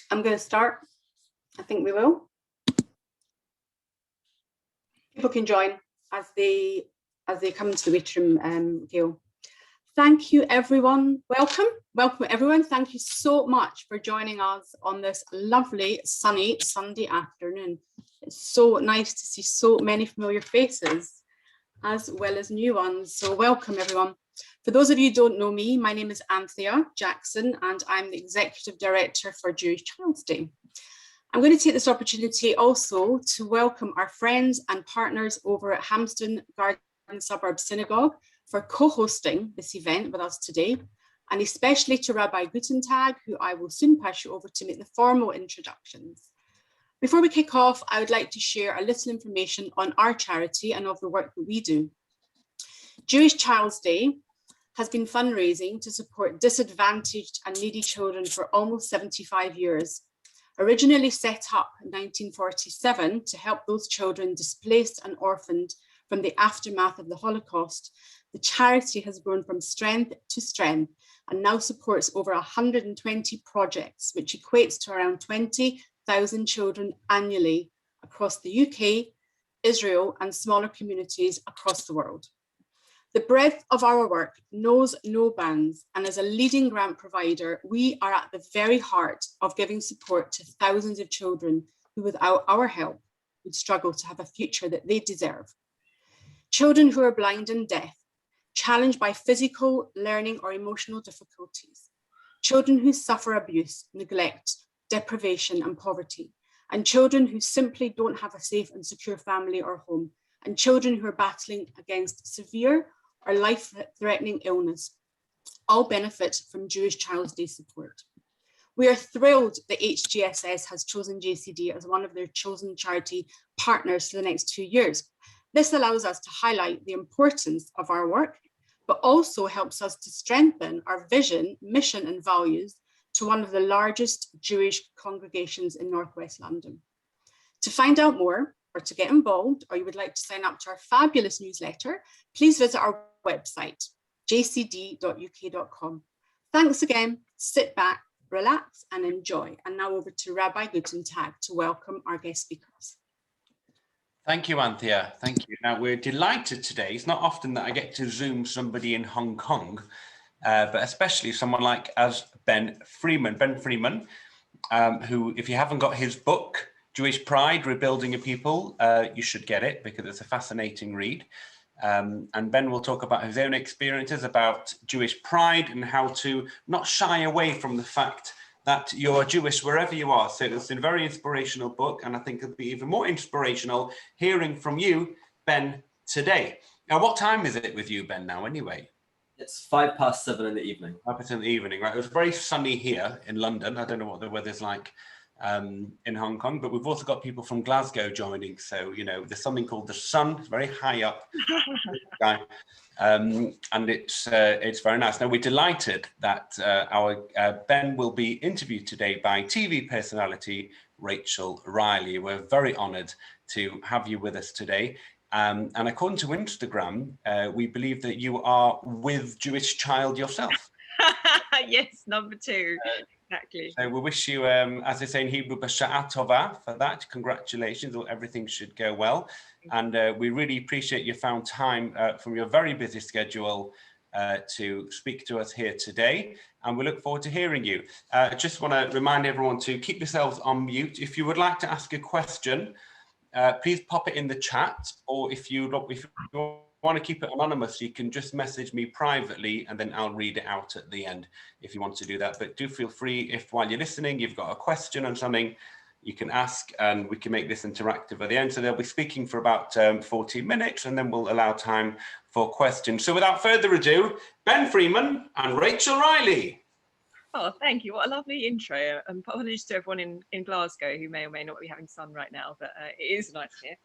I'm going to start. I think we will. People can join as they come into the waiting room, Gail. Thank you, everyone. Welcome everyone. Thank you so much for joining us on this lovely sunny Sunday afternoon. It's so nice to see so many familiar faces as well as new ones. So welcome, everyone. For those of you who don't know me, my name is Anthea Jackson, and I'm the Executive Director for Jewish Child's Day. I'm going to take this opportunity also to welcome our friends and partners over at Hampstead Garden Suburb Synagogue for co-hosting this event with us today, and especially to Rabbi Gutentag, who I will soon pass you over to make the formal introductions. Before we kick off, I would like to share a little information on our charity and of the work that we do. Jewish Child's Day has been fundraising to support disadvantaged and needy children for almost 75 years. Originally set up in 1947 to help those children displaced and orphaned from the aftermath of the Holocaust, the charity has grown from strength to strength and now supports over 120 projects, which equates to around 20,000 children annually across the UK, Israel, and smaller communities across the world. The breadth of our work knows no bounds, and as a leading grant provider, we are at the very heart of giving support to thousands of children who, without our help, would struggle to have a future that they deserve. Children who are blind and deaf, challenged by physical, learning, or emotional difficulties. Children who suffer abuse, neglect, deprivation, and poverty. And children who simply don't have a safe and secure family or home. And children who are battling against severe or life-threatening illness, all benefit from Jewish Child's Day support. We are thrilled that HGSS has chosen JCD as one of their chosen charity partners for the next 2 years. This allows us to highlight the importance of our work, but also helps us to strengthen our vision, mission, and values to one of the largest Jewish congregations in Northwest London. To find out more, or to get involved, or you would like to sign up to our fabulous newsletter, please visit our website, jcd.uk.com. Thanks again, sit back, relax, and enjoy. And now over to Rabbi Gutentag to welcome our guest speakers. Thank you, Anthea. Thank you. Now, we're delighted today. It's not often that I get to Zoom somebody in Hong Kong, but especially someone like as Ben Freeman. Ben Freeman, who, if you haven't got his book, Jewish Pride, Rebuilding a People, you should get it because it's a fascinating read. And Ben will talk about his own experiences about Jewish pride and how to not shy away from the fact that you're Jewish wherever you are. So it's a very inspirational book, and I think it'll be even more inspirational hearing from you, Ben, today. Now, what time is it with you, Ben, now, anyway? It's 7:05 in the evening. 5 in the evening, right? It was very sunny here in London. I don't know what the weather's like in Hong Kong, but we've also got people from Glasgow joining. So, you know, there's something called the sun, very high up. And it's very nice. Now, we're delighted that our Ben will be interviewed today by TV personality Rachel Riley. We're very honoured to have you with us today. And according to Instagram, we believe that you are with Jewish Child yourself. Yes, number 2. Exactly. So we wish you, as they say in Hebrew, b'sha'a tova for that. Congratulations, everything should go well. And we really appreciate you found time from your very busy schedule to speak to us here today. And we look forward to hearing you. I just want to remind everyone to keep yourselves on mute. If you would like to ask a question, please pop it in the chat, or if you want to keep it anonymous, you can just message me privately and then I'll read it out at the end if you want to do that. But do feel free, if while you're listening you've got a question on something, you can ask and we can make this interactive at the end. So they'll be speaking for about 40 minutes and then we'll allow time for questions. So without further ado, Ben Freeman and Rachel Riley. Oh, thank you. What a lovely intro. Apologies to everyone in Glasgow who may or may not be having sun right now, but it is nice here.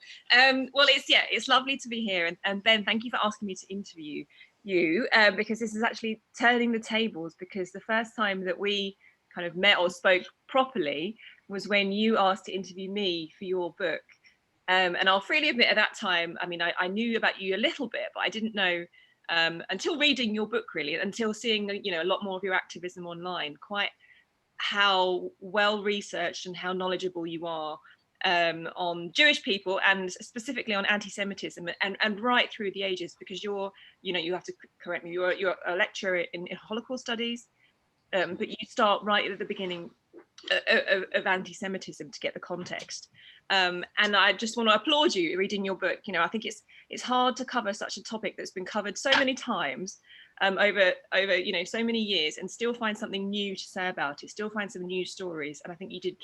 Well, it's lovely to be here. And Ben, thank you for asking me to interview you because this is actually turning the tables, because the first time that we kind of met or spoke properly was when you asked to interview me for your book. And I'll freely admit at that time, I mean, I knew about you a little bit, but I didn't know until reading your book, really, until seeing, you know, a lot more of your activism online, quite how well researched and how knowledgeable you are on Jewish people, and specifically on anti-Semitism, and right through the ages, because you have to correct me, you're a lecturer in Holocaust studies, but you start right at the beginning of anti-Semitism to get the context. And I just want to applaud you reading your book. I think it's hard to cover such a topic that's been covered so many times over so many years, and still find something new to say about it, still find some new stories. And I think you did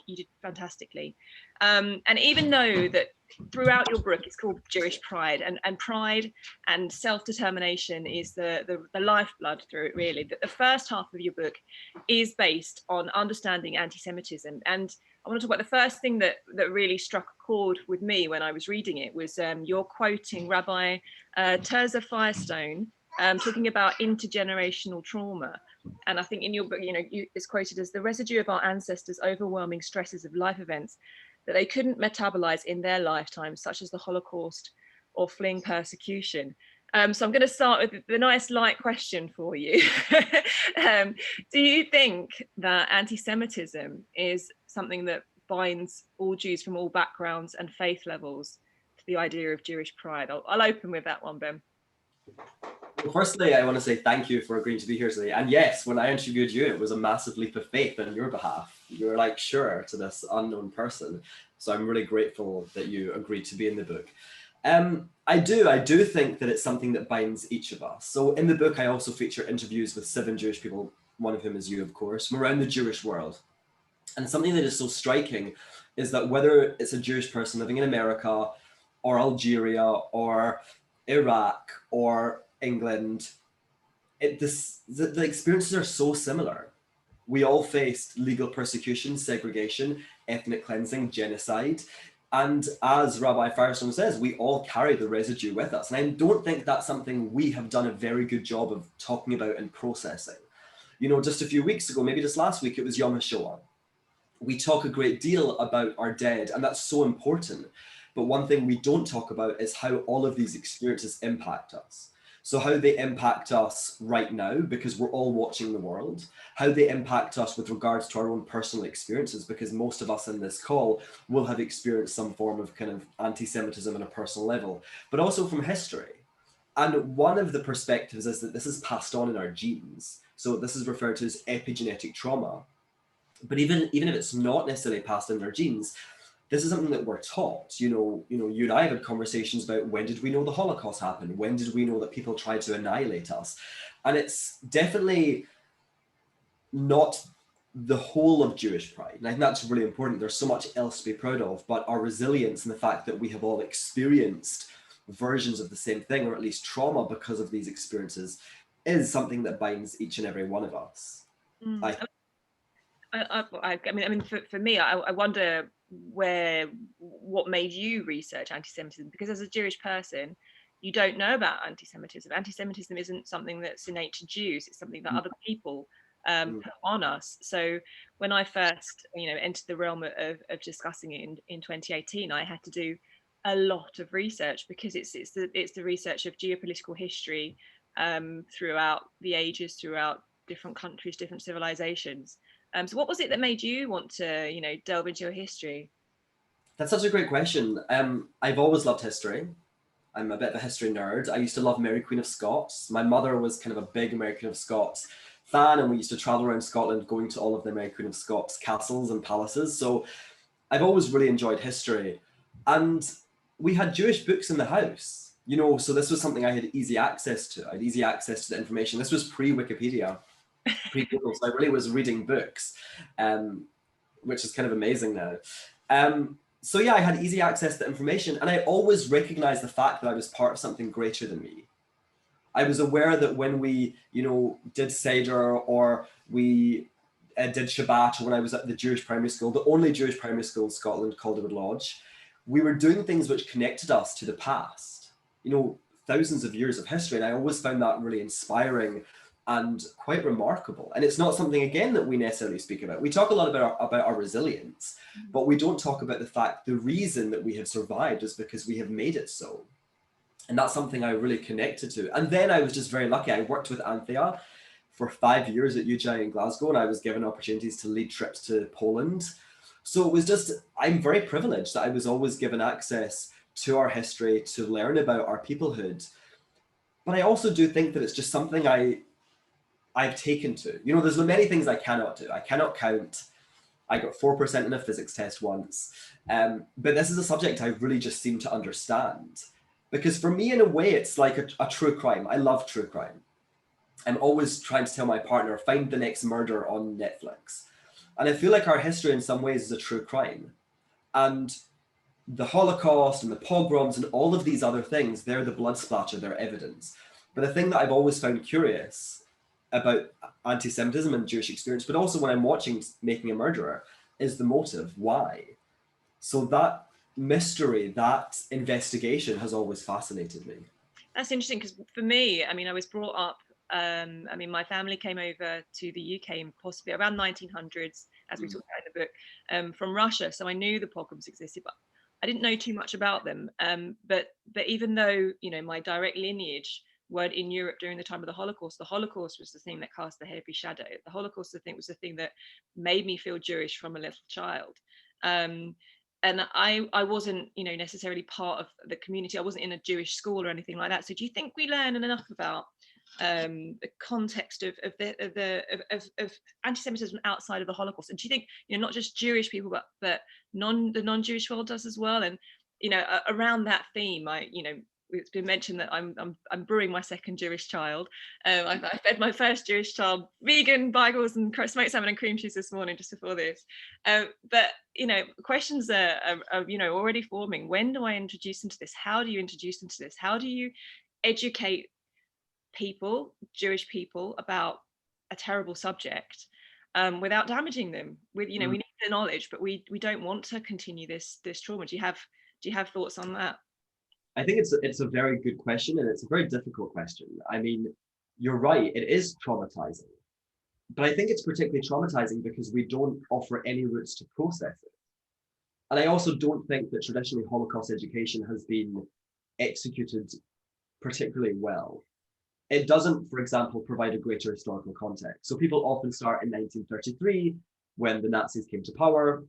fantastically. And even though that throughout your book it's called Jewish Pride, and pride and self-determination is the lifeblood through it, really, that the first half of your book is based on understanding anti-Semitism. And I want to talk about the first thing that really struck a chord with me when I was reading it was you're quoting Rabbi Tirzah Firestone, talking about intergenerational trauma. And I think in your book, it's quoted as the residue of our ancestors' overwhelming stresses of life events that they couldn't metabolize in their lifetime, such as the Holocaust or fleeing persecution. So I'm going to start with the nice light question for you. Do you think that anti-Semitism is something that binds all Jews from all backgrounds and faith levels to the idea of Jewish pride? I'll open with that one, Ben. Well, firstly, I want to say thank you for agreeing to be here today. And yes, when I interviewed you, it was a massive leap of faith on your behalf. You were like, sure, to this unknown person. So I'm really grateful that you agreed to be in the book. I do think that it's something that binds each of us. So in the book, I also feature interviews with 7 Jewish people, one of whom is you, of course, from around the Jewish world. And something that is so striking is that whether it's a Jewish person living in America or Algeria or Iraq or England, the experiences are so similar. We all faced legal persecution, segregation, ethnic cleansing, genocide. And as Rabbi Firestone says, we all carry the residue with us. And I don't think that's something we have done a very good job of talking about and processing. Just a few weeks ago, maybe just last week, it was Yom HaShoah. We talk a great deal about our dead, and that's so important. But one thing we don't talk about is how all of these experiences impact us. So how they impact us right now, because we're all watching the world, how they impact us with regards to our own personal experiences, because most of us in this call will have experienced some form of kind of anti-Semitism on a personal level, but also from history. And one of the perspectives is that this is passed on in our genes. So this is referred to as epigenetic trauma. But even if it's not necessarily passed in our genes, this is something that we're taught. You and I have had conversations about when did we know the Holocaust happened? When did we know that people tried to annihilate us? And it's definitely not the whole of Jewish pride. And I think that's really important. There's so much else to be proud of, but our resilience and the fact that we have all experienced versions of the same thing, or at least trauma because of these experiences, is something that binds each and every one of us. I mean, for me, I wonder what made you research anti-Semitism, because as a Jewish person, you don't know about anti-Semitism. Anti-Semitism isn't something that's innate to Jews. It's something that other people put on us. So when I first, entered the realm of discussing it in 2018, I had to do a lot of research, because it's the research of geopolitical history throughout the ages, throughout different countries, different civilizations. So what was it that made you want to, delve into your history? That's such a great question. I've always loved history. I'm a bit of a history nerd. I used to love Mary Queen of Scots. My mother was kind of a big Mary Queen of Scots fan, and we used to travel around Scotland going to all of the Mary Queen of Scots castles and palaces. So I've always really enjoyed history. And we had Jewish books in the house, so this was something I had easy access to. I had easy access to the information. This was pre-Wikipedia. Pre-Google, so I really was reading books, which is kind of amazing now. So yeah, I had easy access to information, and I always recognized the fact that I was part of something greater than me. I was aware that when we, did Seder, or we did Shabbat, or when I was at the Jewish primary school, the only Jewish primary school in Scotland, Calderwood Lodge, we were doing things which connected us to the past, thousands of years of history, and I always found that really inspiring and quite remarkable. And it's not something, again, that we necessarily speak about. We talk a lot about our resilience, but we don't talk about the fact the reason that we have survived is because we have made it so. And that's something I really connected to. And then I was just very lucky. I worked with Anthea for 5 years at UGI in Glasgow, and I was given opportunities to lead trips to Poland. So it was just, I'm very privileged that I was always given access to our history, to learn about our peoplehood. But I also do think that it's just something I've taken to. You know, there's many things I cannot do. I cannot count. I got 4% in a physics test once. But this is a subject I really just seem to understand. Because for me, in a way, it's like a true crime. I love true crime. I'm always trying to tell my partner, find the next murder on Netflix. And I feel like our history in some ways is a true crime. And the Holocaust and the pogroms and all of these other things, they're the blood splatter, they're evidence. But the thing that I've always found curious about anti-Semitism and Jewish experience, but also when I'm watching Making a Murderer, is the motive. Why? So that mystery, that investigation has always fascinated me. That's interesting, because for me, I mean, I was brought up, I mean, my family came over to the UK in possibly around 1900s, as we talked about in the book, from Russia. So I knew the pogroms existed, but I didn't know too much about them. But even though, you know, my direct lineage weren't in Europe during the time of the Holocaust was the thing that cast the heavy shadow. The Holocaust, I think, was the thing that made me feel Jewish from a little child. And I wasn't, you know, necessarily part of the community. I wasn't in a Jewish school or anything like that. So do you think we learn enough about the context of anti-Semitism outside of the Holocaust? And do you think, you know, not just Jewish people, but the non-Jewish world does as well? And, you know, around that theme, it's been mentioned that I'm brewing my second Jewish child. I fed my first Jewish child vegan bagels and smoked salmon and cream cheese this morning, just before this. But you know, questions are you know, already forming. When do I introduce them to this? How do you introduce them to this? How do you educate people, Jewish people, about a terrible subject without damaging them? With, you know, we need the knowledge, but we don't want to continue this trauma. Do you have thoughts on that? I think it's a very good question, and it's a very difficult question. I mean, you're right, it is traumatizing. But I think it's particularly traumatizing because we don't offer any routes to process it. And I also don't think that traditionally Holocaust education has been executed particularly well. It doesn't, for example, provide a greater historical context. So people often start in 1933, when the Nazis came to power,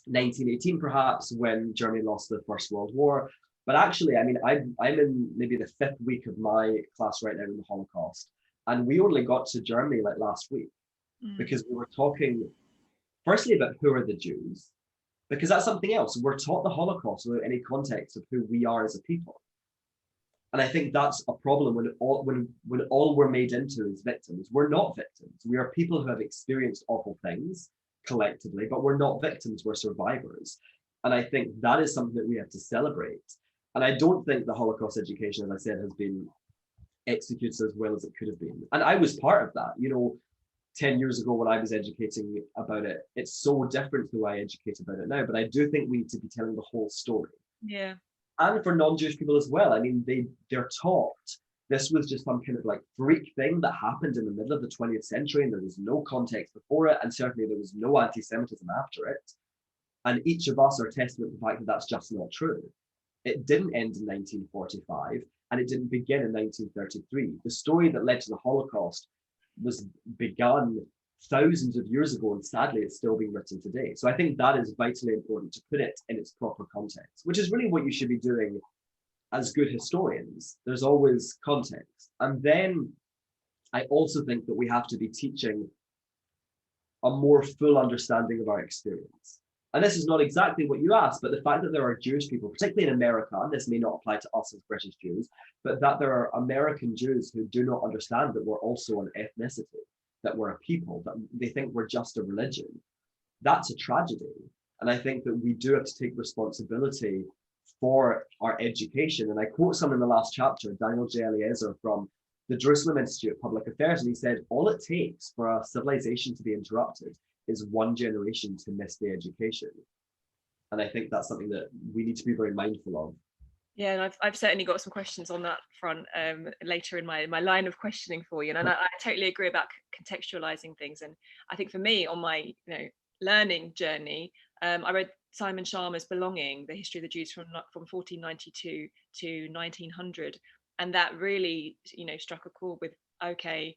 1918 perhaps, when Germany lost the First World War. But actually, I mean, I'm in maybe the 5th week of my class right now in the Holocaust. And we only got to Germany like last week because we were talking firstly about who are the Jews, because that's something else. We're taught the Holocaust without any context of who we are as a people. And I think that's a problem when all we're made into is victims. We're not victims. We are people who have experienced awful things collectively, but we're not victims, we're survivors. And I think that is something that we have to celebrate. And I don't think the Holocaust education, as I said, has been executed as well as it could have been. And I was part of that. You know, 10 years ago when I was educating about it, it's so different to the way I educate about it now. But I do think we need to be telling the whole story. Yeah. And for non-Jewish people as well. I mean, they're taught this was just some kind of like freak thing that happened in the middle of the 20th century, and there was no context before it, and certainly there was no anti-Semitism after it. And each of us are testament to the fact that that's just not true. It didn't end in 1945, and it didn't begin in 1933. The story that led to the Holocaust was begun thousands of years ago, and sadly, it's still being written today. So I think that is vitally important to put it in its proper context, which is really what you should be doing as good historians. There's always context. And then I also think that we have to be teaching a more full understanding of our experience. And this is not exactly what you asked, but the fact that there are Jewish people, particularly in America, and this may not apply to us as British Jews, but that there are American Jews who do not understand that we're also an ethnicity, that we're a people, that they think we're just a religion. That's a tragedy. And I think that we do have to take responsibility for our education. And I quote someone in the last chapter, Daniel J. Eliezer from the Jerusalem Institute of Public Affairs, and he said, all it takes for a civilization to be interrupted is one generation to miss the education. And I think that's something that we need to be very mindful of. Yeah, and I've certainly got some questions on that front later in my line of questioning for you. And I totally agree about contextualizing things. And I think for me, on my learning journey, I read Simon Sharma's Belonging, the history of the Jews from 1492 to 1900. And that really, struck a chord with, okay,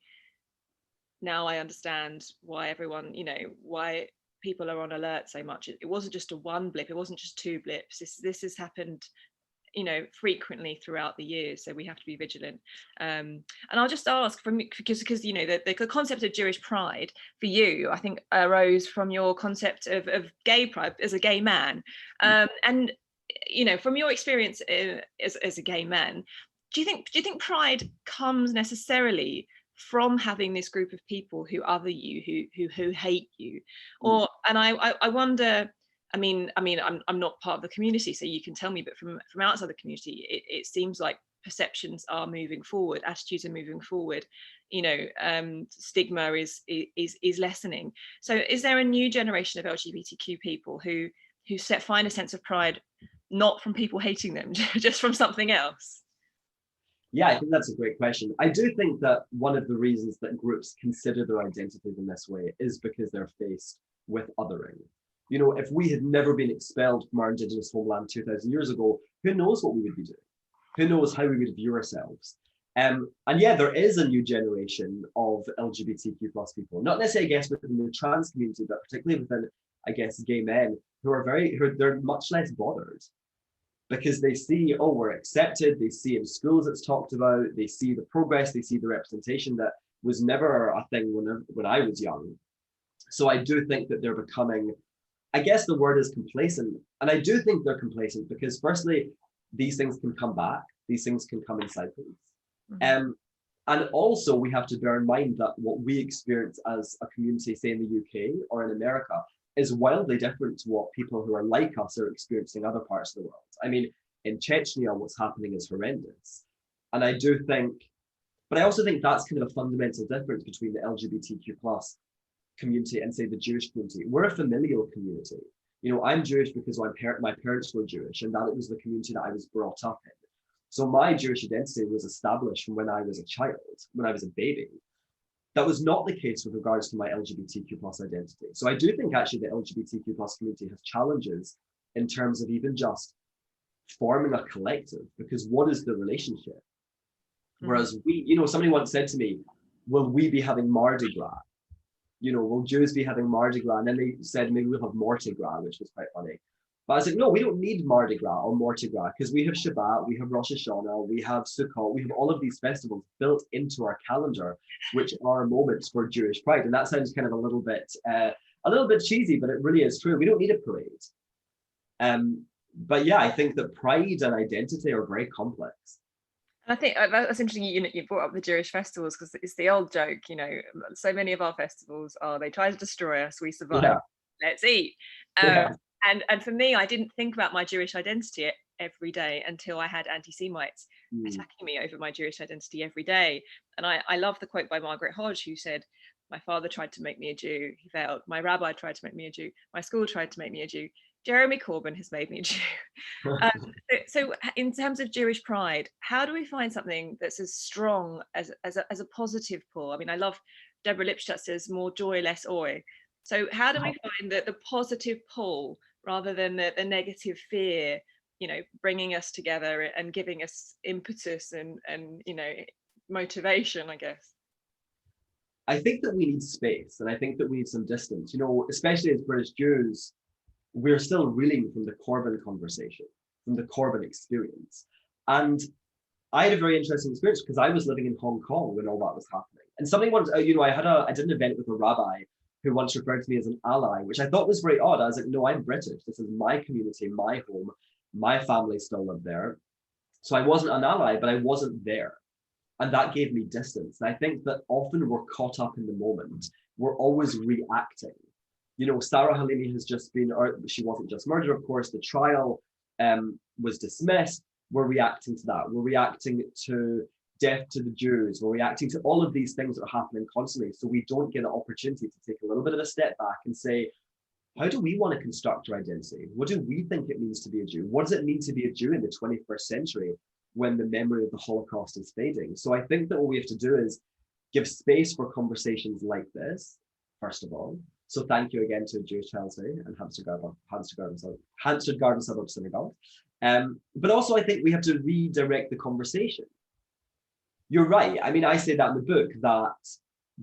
now I understand why everyone, you know, why people are on alert so much. It wasn't just a one blip, it wasn't just two blips. This has happened, you know, frequently throughout the years, so we have to be vigilant. And I'll just ask, from because you know the concept of Jewish pride for you, I think, arose from your concept of gay pride as a gay man, and you know, from your experience as a gay man, do you think pride comes necessarily from having this group of people who other you, who hate you, or and I wonder, I mean I'm not part of the community, so you can tell me, but from outside the community, it seems like perceptions are moving forward, attitudes are moving forward, you know, stigma is lessening. So is there a new generation of LGBTQ people who find a sense of pride not from people hating them, just from something else? Yeah, I think that's a great question. I do think that one of the reasons that groups consider their identities in this way is because they're faced with othering. You know, if we had never been expelled from our Indigenous homeland 2000 years ago, who knows what we would be doing? Who knows how we would view ourselves? And yeah, there is a new generation of LGBTQ plus people, not necessarily, I guess, within the trans community, but particularly within, I guess, gay men they're much less bothered, because they see, oh, we're accepted, they see in schools it's talked about, they see the progress, they see the representation that was never a thing when I was young. So I do think that they're becoming, I guess the word is complacent. And I do think they're complacent because firstly, these things can come back, these things can come in cycles. And also we have to bear in mind that what we experience as a community, say in the UK or in America, is wildly different to what people who are like us are experiencing other parts of the world. I mean, in Chechnya, what's happening is horrendous. And I do think, but I also think that's kind of a fundamental difference between the LGBTQ plus community and say the Jewish community. We're a familial community. You know, I'm Jewish because my parents were Jewish, and that it was the community that I was brought up in. So my Jewish identity was established from when I was a child, when I was a baby. That was not the case with regards to my LGBTQ plus identity. So I do think actually the LGBTQ plus community has challenges in terms of even just forming a collective, because what is the relationship? Whereas we, you know, somebody once said to me, will we be having Mardi Gras? You know, will Jews be having Mardi Gras? And then they said, maybe we'll have Morti Gras, which was quite funny. But I was like, no, we don't need Mardi Gras or Morti Gras, because we have Shabbat, we have Rosh Hashanah, we have Sukkot, we have all of these festivals built into our calendar, which are moments for Jewish pride. And that sounds kind of a little bit cheesy, but it really is true. We don't need a parade. But yeah, I think that pride and identity are very complex. And I think that's interesting, you brought up the Jewish festivals, because it's the old joke, you know, so many of our festivals are, they try to destroy us, we survive, let's eat. And for me, I didn't think about my Jewish identity every day until I had anti-Semites attacking me over my Jewish identity every day. And I love the quote by Margaret Hodge, who said, my father tried to make me a Jew, he failed. My rabbi tried to make me a Jew. My school tried to make me a Jew. Jeremy Corbyn has made me a Jew. So in terms of Jewish pride, how do we find something that's as strong as a positive pull? I mean, I love Deborah Lipstadt says, more joy, less oi. So how do we find the positive pull rather than the negative fear, you know, bringing us together and giving us impetus and you know, motivation, I guess? I think that we need space, and I think that we need some distance. You know, especially as British Jews, we're still reeling from the Corbyn conversation, from the Corbyn experience. And I had a very interesting experience because I was living in Hong Kong when all that was happening. And somebody once, you know, I did an event with a rabbi who once referred to me as an ally, which I thought was very odd. I was like, no, I'm British. This is my community, my home. My family still live there. So I wasn't an ally, but I wasn't there. And that gave me distance. And I think that often we're caught up in the moment. We're always reacting. You know, Sarah Halimi has just been, or she wasn't just murdered, of course, the trial was dismissed. We're reacting to that. We're reacting to death to the Jews. We're reacting to all of these things that are happening constantly. So we don't get an opportunity to take a little bit of a step back and say, how do we want to construct our identity? What do we think it means to be a Jew? What does it mean to be a Jew in the 21st century when the memory of the Holocaust is fading? So I think that what we have to do is give space for conversations like this, first of all. So thank you again to Jewish Chelsea and Hampstead Garden Suburb Synagogue. But also I think we have to redirect the conversation. You're right. I mean, I say that in the book, that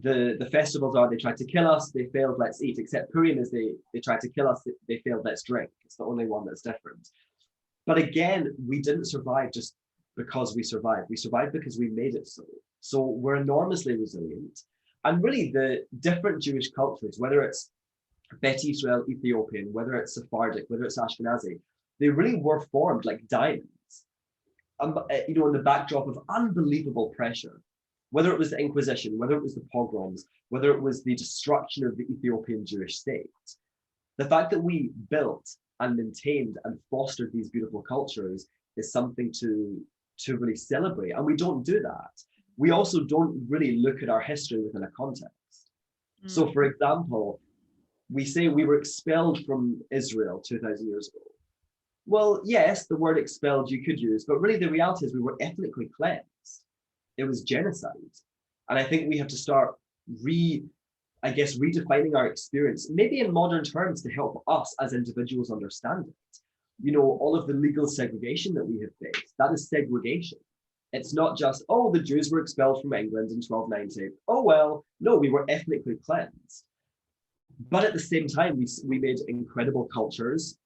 The festivals are, they tried to kill us, they failed, let's eat. Except Purim is they tried to kill us, they failed, let's drink. It's the only one that's different. But again, we didn't survive just because we survived. We survived because we made it so. So we're enormously resilient. And really the different Jewish cultures, whether it's Bet Israel Ethiopian, whether it's Sephardic, whether it's Ashkenazi, they really were formed like diamonds, you know, in the backdrop of unbelievable pressure. Whether it was the Inquisition, whether it was the pogroms, whether it was the destruction of the Ethiopian Jewish state, the fact that we built and maintained and fostered these beautiful cultures is something to really celebrate. And we don't do that. We also don't really look at our history within a context. So for example, we say we were expelled from Israel 2000 years ago. Well, yes, the word expelled you could use, but really the reality is we were ethnically cleansed. It was genocide. And I think we have to start redefining our experience, maybe in modern terms, to help us as individuals understand it. You know, all of the legal segregation that we have faced, that is segregation. It's not just, oh, the Jews were expelled from England in 1290. Oh, well, no, we were ethnically cleansed. But at the same time, we made incredible cultures.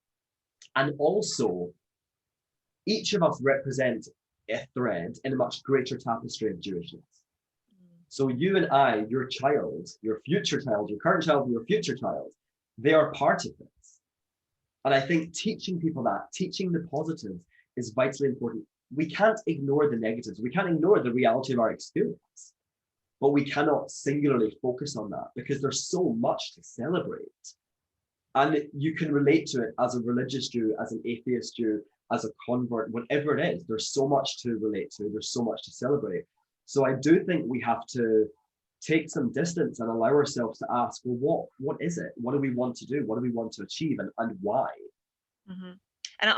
And also, each of us represent a thread in a much greater tapestry of Jewishness. So you and I, your child, your future child, your current child, and your future child, they are part of this. And I think teaching people that, teaching the positives is vitally important. We can't ignore the negatives. We can't ignore the reality of our experience, but we cannot singularly focus on that because there's so much to celebrate. And you can relate to it as a religious Jew, as an atheist Jew, as a convert, whatever it is, there's so much to relate to, there's so much to celebrate. So I do think we have to take some distance and allow ourselves to ask, well, what is it? What do we want to do? What do we want to achieve, and why? Mm-hmm. And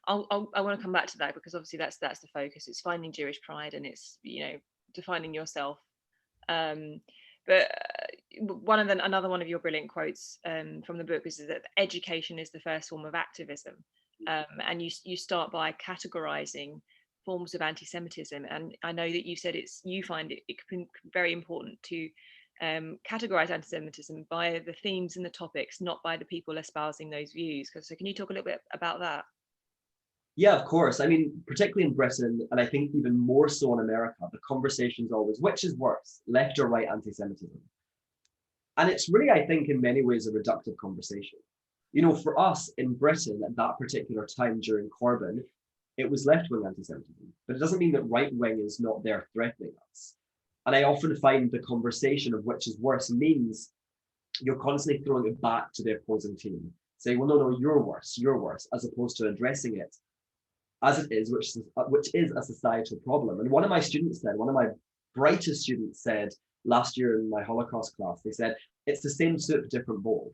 I want to come back to that, because obviously that's the focus. It's finding Jewish pride, and it's, you know, defining yourself. But another one of your brilliant quotes from the book is that education is the first form of activism, and you start by categorizing forms of anti-Semitism. And I know that you said you find it very important to categorize anti-Semitism by the themes and the topics, not by the people espousing those views. So can you talk a little bit about that? Yeah, of course. I mean, particularly in Britain, and I think even more so in America, the conversation is always, which is worse, left or right anti-Semitism? And it's really, I think, in many ways, a reductive conversation. You know, for us in Britain at that particular time during Corbyn, it was left-wing anti-Semitism, but it doesn't mean that right-wing is not there threatening us. And I often find the conversation of which is worse means you're constantly throwing it back to the opposing team, saying, well, no, you're worse, as opposed to addressing it as it is, which is a societal problem. And one of my brightest students said last year in my Holocaust class, they said, it's the same soup, different bowl.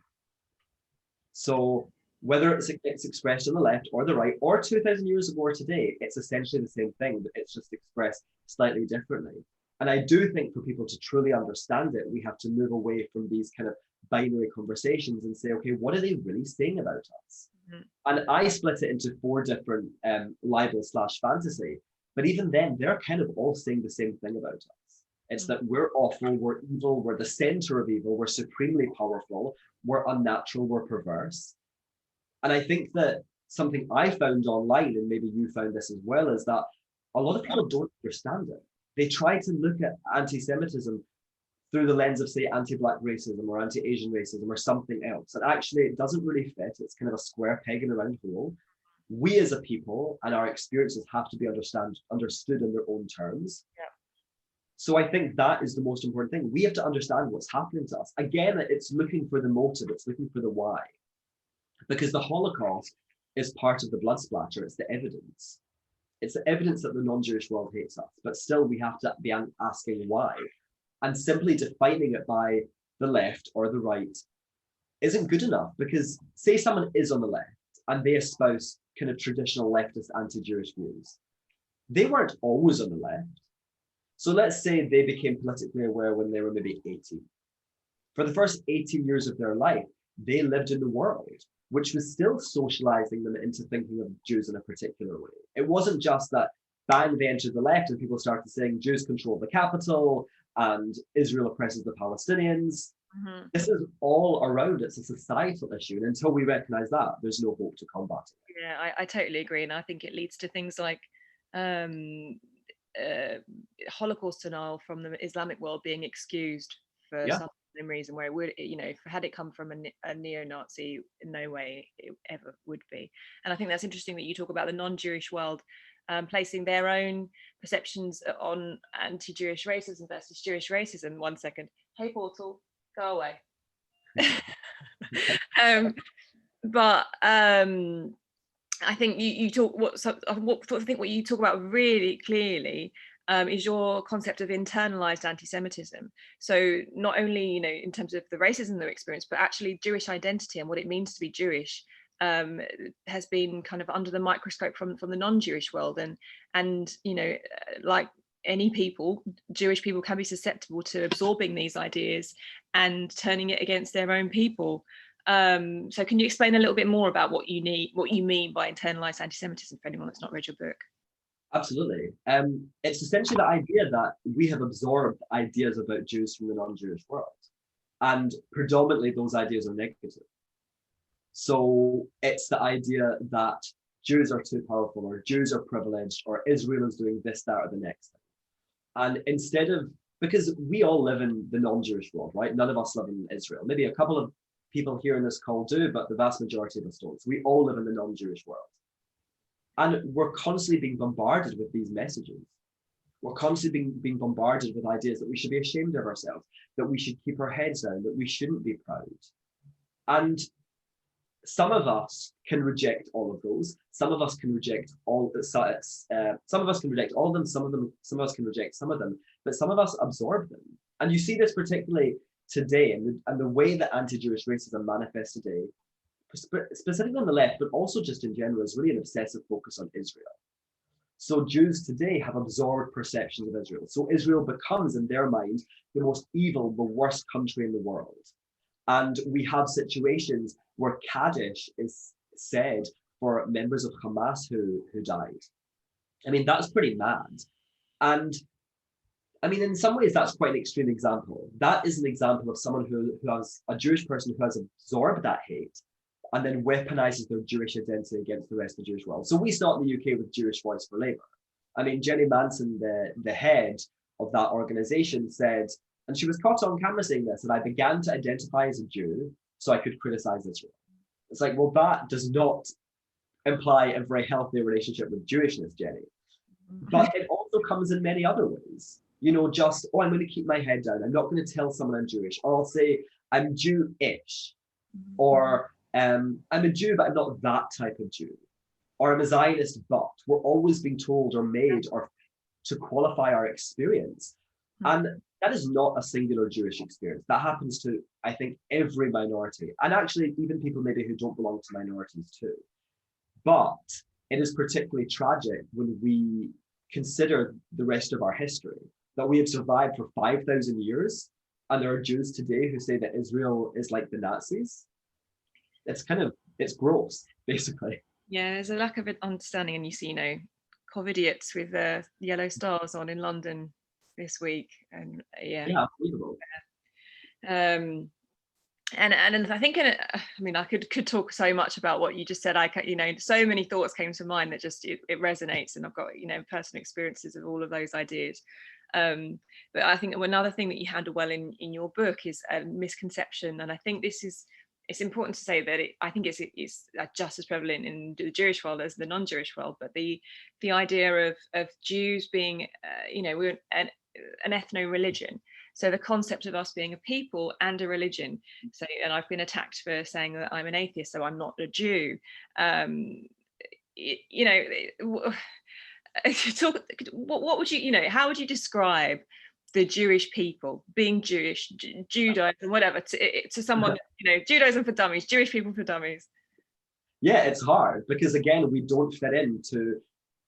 So whether it's expressed on the left or the right, or 2000 years ago or today, it's essentially the same thing, but it's just expressed slightly differently. And I do think for people to truly understand it, we have to move away from these kind of binary conversations and say, okay, what are they really saying about us? Mm-hmm. And I split it into 4 different libel/fantasy, but even then, they're kind of all saying the same thing about us. It's that we're awful, we're evil, we're the center of evil, we're supremely powerful, we're unnatural, we're perverse. And I think that something I found online, and maybe you found this as well, is that a lot of people don't understand it. They try to look at anti-Semitism through the lens of, say, anti-Black racism or anti-Asian racism or something else. And actually, it doesn't really fit. It's kind of a square peg in a round hole. We as a people and our experiences have to be understood in their own terms. Yeah. So I think that is the most important thing. We have to understand what's happening to us. Again, it's looking for the motive. It's looking for the why. Because the Holocaust is part of the blood splatter. It's the evidence. It's the evidence that the non-Jewish world hates us. But still, we have to be asking why. And simply defining it by the left or the right isn't good enough, because say someone is on the left and they espouse kind of traditional leftist anti-Jewish views. They weren't always on the left. So let's say they became politically aware when they were maybe 18. For the first 18 years of their life, they lived in the world, which was still socializing them into thinking of Jews in a particular way. It wasn't just that bang, they entered the left and people started saying Jews control the capital, and Israel oppresses the Palestinians. Mhm. This is all around. It's a societal issue, and until we recognize that, there's no hope to combat it. Yeah, I totally agree, and I think it leads to things like um, Holocaust denial from the Islamic world being excused for Yeah. some reason, where it would, you know, had it come from a neo-Nazi, in no way it ever would be. And I think that's interesting that you talk about the non-Jewish world placing their own perceptions on anti-Jewish racism versus Jewish racism. 1 second. Hey, Portal, go away. But I think you talk what you talk about really clearly is your concept of internalized anti-Semitism. So not only, you know, in terms of the racism they experience, but actually Jewish identity and what it means to be Jewish has been kind of under the microscope from the non-Jewish world, and you know, like any people, Jewish people can be susceptible to absorbing these ideas and turning it against their own people. So can you explain a little bit more about what you mean by internalized anti-Semitism for anyone that's not read your book? Absolutely. It's essentially the idea that we have absorbed ideas about Jews from the non-Jewish world, and predominantly those ideas are negative. So it's the idea that Jews are too powerful, or Jews are privileged, or Israel is doing this, that, or the next thing. And instead of, because we all live in the non-Jewish world, right? None of us live in Israel. Maybe a couple of people here in this call do, but the vast majority of us don't. So we all live in the non-Jewish world. And we're constantly being bombarded with these messages. We're constantly being bombarded with ideas that we should be ashamed of ourselves, that we should keep our heads down, that we shouldn't be proud. And some of us can reject all of those. Some of us can reject all. Some of us can reject all of them. Some of us can reject some of them. But some of us absorb them. And you see this particularly today, and the way that anti-Jewish racism manifests today, specifically on the left, but also just in general, is really an obsessive focus on Israel. So Jews today have absorbed perceptions of Israel. So Israel becomes, in their mind, the most evil, the worst country in the world. And we have situations where Kaddish is said for members of Hamas who died. I mean, that's pretty mad. And I mean, in some ways, that's quite an extreme example. That is an example of someone who has, a Jewish person who has absorbed that hate and then weaponizes their Jewish identity against the rest of the Jewish world. So we start in the UK with Jewish Voice for Labour. I mean, Jenny Manson, the head of that organization, said, and she was caught on camera saying this, that I began to identify as a Jew so I could criticize Israel. It's like, well, that does not imply a very healthy relationship with Jewishness, Jenny. But it also comes in many other ways. You know, just, oh, I'm going to keep my head down. I'm not going to tell someone I'm Jewish. Or I'll say, I'm Jewish. Or I'm a Jew, but I'm not that type of Jew. Or I'm a Zionist, but we're always being told or made or to qualify our experience. And that is not a singular Jewish experience. That happens to, I think, every minority. And actually, even people maybe who don't belong to minorities too. But it is particularly tragic when we consider the rest of our history, that we have survived for 5,000 years. And there are Jews today who say that Israel is like the Nazis. It's gross, basically. Yeah, there's a lack of understanding, and you see, you know, COVIDiots with yellow stars on in London this week, and yeah, Unbelievable. And I think, I mean, I could talk so much about what you just said. You know, so many thoughts came to mind that just it resonates, and I've got, you know, personal experiences of all of those ideas. But I think another thing that you handle well in your book is a misconception, and I think it's important to say that I think it's just as prevalent in the Jewish world as the non-Jewish world. But the idea of Jews being, you know, we're an ethno-religion. So the concept of us being a people and a religion. So, and I've been attacked for saying that I'm an atheist, so I'm not a Jew. You know, what would you, you know, how would you describe the Jewish people, being Jewish, Judaism, whatever, to someone, you know, Judaism for dummies, Jewish people for dummies? Yeah, it's hard because, again, we don't fit into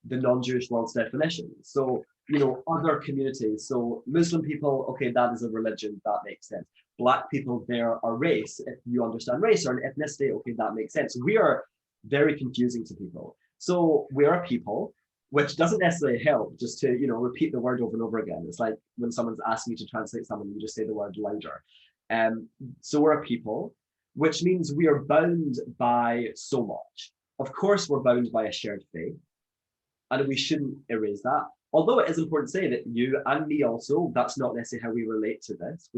the non-Jewish world's definition. So, you know, other communities, so Muslim people, okay, that is a religion, that makes sense. Black people, they're a race, if you understand race, or an ethnicity, okay, that makes sense. We are very confusing to people. So we are a people, which doesn't necessarily help just to, repeat the word over and over again. It's like when someone's asking you to translate something, you just say the word louder. So we're a people, which means we are bound by so much. Of course, we're bound by a shared faith, and we shouldn't erase that. Although it is important to say that you and me also, that's not necessarily how we relate to this.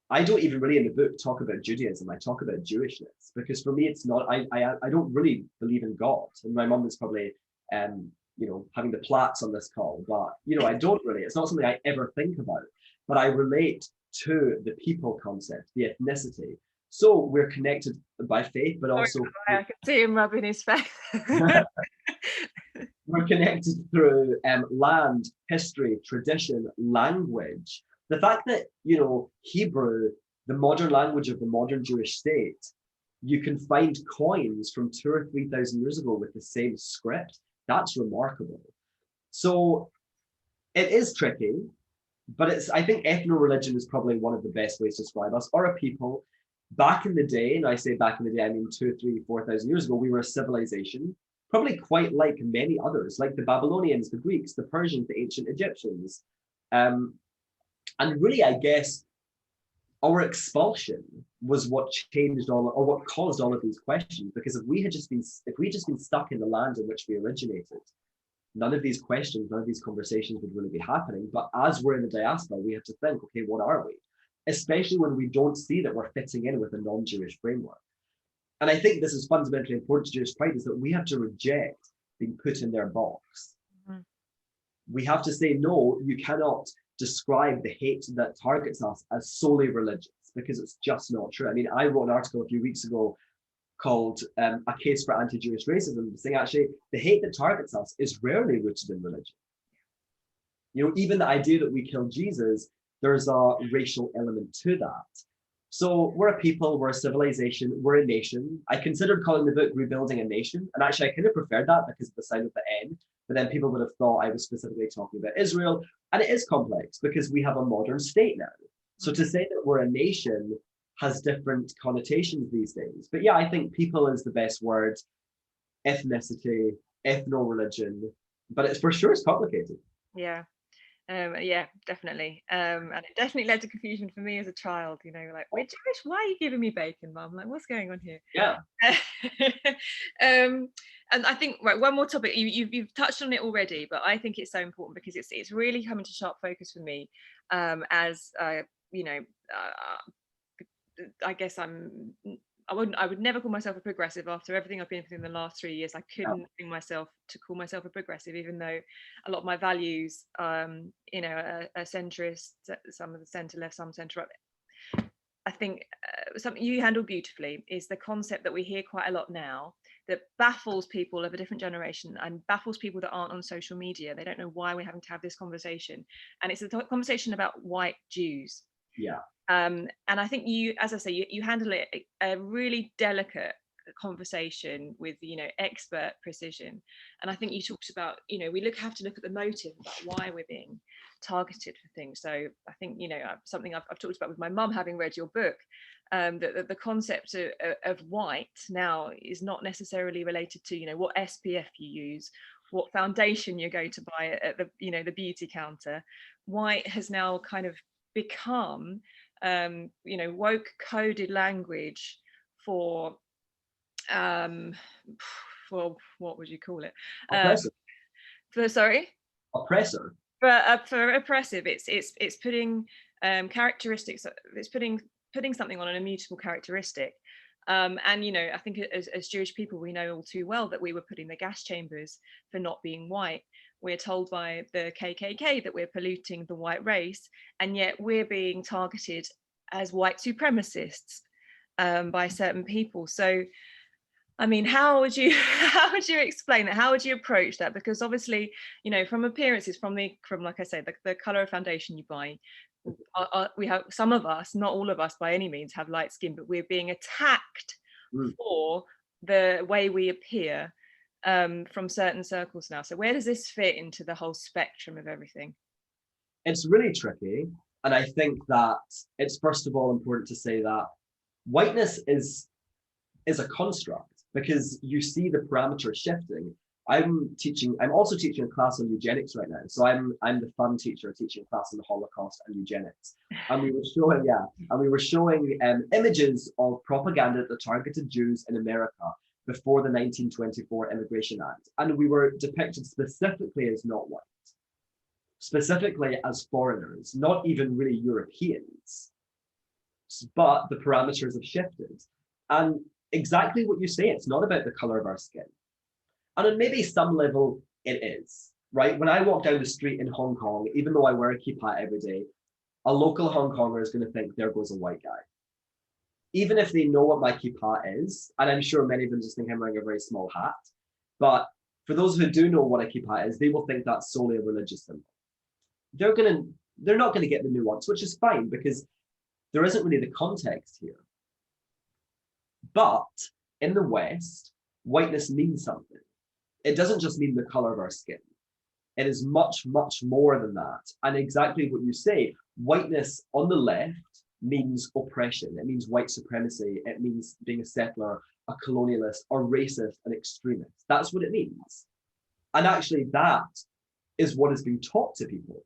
I don't even really in the book talk about Judaism. I talk about Jewishness, because for me, it's not, I don't really believe in God. And my mum is probably, having the plaits on this call, but, I don't really, it's not something I ever think about, but I relate to the people concept, the ethnicity. So we're connected by faith, but also I can see him rubbing his face. we're connected through land, history, tradition, language. The fact that, Hebrew, the modern language of the modern Jewish state, you can find coins from 2,000 or 3,000 years ago with the same script. That's remarkable. So it is tricky, but I think ethno-religion is probably one of the best ways to describe us, or a people. Back in the day, and I say back in the day, I mean 2,000, 3,000, 4,000 years ago, we were a civilization, probably quite like many others, like the Babylonians, the Greeks, the Persians, the ancient Egyptians. And really, I guess, our expulsion was what changed or what caused all of these questions. Because if we had just been stuck in the land in which we originated, none of these questions, none of these conversations would really be happening. But as we're in the diaspora, we have to think, okay, what are we? Especially when we don't see that we're fitting in with a non-Jewish framework. And I think this is fundamentally important to Jewish pride, is that we have to reject being put in their box. Mm-hmm. We have to say, no, you cannot describe the hate that targets us as solely religious, because it's just not true. I mean, I wrote an article a few weeks ago called A Case for Anti-Jewish Racism, saying actually the hate that targets us is rarely rooted in religion. Even the idea that we killed Jesus, there's a racial element to that. So we're a people, we're a civilization, we're a nation. I considered calling the book Rebuilding a Nation, and actually I kind of preferred that because of the sound of the N, but then people would have thought I was specifically talking about Israel. And it is complex because we have a modern state now. So to say that we're a nation has different connotations these days. But yeah, I think people is the best word, ethnicity, ethno-religion, but it's for sure it's complicated. Yeah. Yeah, definitely. And it definitely led to confusion for me as a child, like, we're Jewish, why are you giving me bacon, Mum? Like, what's going on here? Yeah. And I think, right, one more topic, you've touched on it already, but I think it's so important because it's really coming to sharp focus for me, as I guess I would never call myself a progressive after everything I've been through in the last 3 years. I couldn't bring myself to call myself a progressive, even though a lot of my values, are centrist, some of the centre left, some centre right. I think something you handle beautifully is the concept that we hear quite a lot now that baffles people of a different generation and baffles people that aren't on social media. They don't know why we're having to have this conversation. And it's a conversation about white Jews. Yeah. And I think you, as I say, you handle it a really delicate conversation with expert precision. And I think you talked about we have to look at the motive about why we're being targeted for things. So I think something I've talked about with my mum, having read your book, that the concept of white now is not necessarily related to what SPF you use, what foundation you go to buy at the the beauty counter. White has now kind of become woke coded language for what would you call it? Oppressive. Oppressor. For oppressive, it's putting characteristics. It's putting something on an immutable characteristic. And I think as Jewish people, we know all too well that we were put in the gas chambers for not being white. We're told by the KKK that we're polluting the white race, and yet we're being targeted as white supremacists by certain people. So, I mean, how would you explain that? How would you approach that? Because obviously, from appearances, from like I say, the color of foundation you buy, we have some of us, not all of us by any means, have light skin, but we're being attacked for the way we appear from certain circles now. So where does this fit into the whole spectrum of everything? It's really tricky. And I think that it's first of all important to say that whiteness is a construct, because you see the parameters shifting. I'm also teaching a class on eugenics right now. So I'm the fun teacher teaching a class on the Holocaust and eugenics. And we were showing images of propaganda that targeted Jews in America before the 1924 Immigration Act. And we were depicted specifically as not white, specifically as foreigners, not even really Europeans. But the parameters have shifted. And exactly what you say, it's not about the color of our skin. And on maybe some level, it is, right? When I walk down the street in Hong Kong, even though I wear a kippah every day, a local Hong Konger is going to think, there goes a white guy. Even if they know what my kippah is, and I'm sure many of them just think I'm wearing a very small hat, but for those who do know what a kippah is, they will think that's solely a religious symbol. They're not going to get the nuance, which is fine, because there isn't really the context here. But in the West, whiteness means something. It doesn't just mean the color of our skin. It is much, much more than that. And exactly what you say, whiteness on the left means oppression. It means white supremacy. It means being a settler, a colonialist, a racist, an extremist. That's what it means. And actually that is what is being taught to people,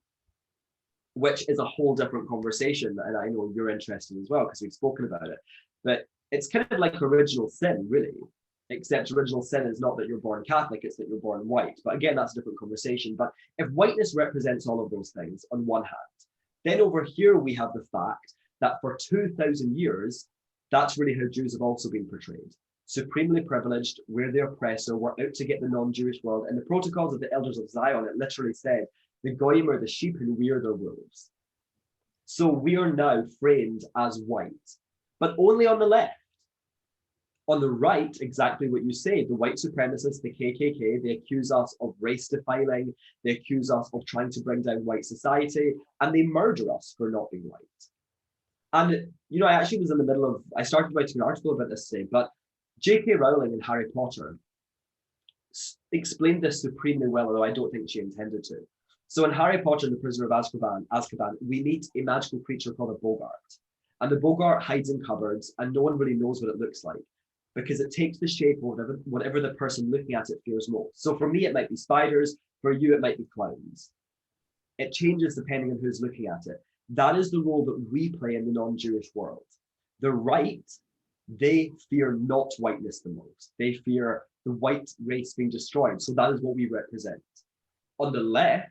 which is a whole different conversation. And I know you're interested as well, because we've spoken about it. But it's kind of like original sin, really. Except original sin is not that you're born Catholic, it's that you're born white. But again, that's a different conversation. But if whiteness represents all of those things on one hand, then over here we have the fact that for 2,000 years, that's really how Jews have also been portrayed. Supremely privileged, we're the oppressor, we're out to get the non-Jewish world. And the Protocols of the Elders of Zion, it literally said, the goyim are the sheep and we are their wolves. So we are now framed as white, but only on the left. On the right, exactly what you say, the white supremacists, the KKK, they accuse us of race defiling, they accuse us of trying to bring down white society, and they murder us for not being white. And, you know, I actually was in the middle of, I started writing an article about this today, but J.K. Rowling in Harry Potter explained this supremely well, although I don't think she intended to. So in Harry Potter and the Prisoner of Azkaban, we meet a magical creature called a Bogart. And the Bogart hides in cupboards, and no one really knows what it looks like, because it takes the shape of whatever the person looking at it fears most. So for me, it might be spiders. For you, it might be clowns. It changes depending on who's looking at it. That is the role that we play in the non-Jewish world. The right, they fear not whiteness the most. They fear the white race being destroyed. So that is what we represent. On the left,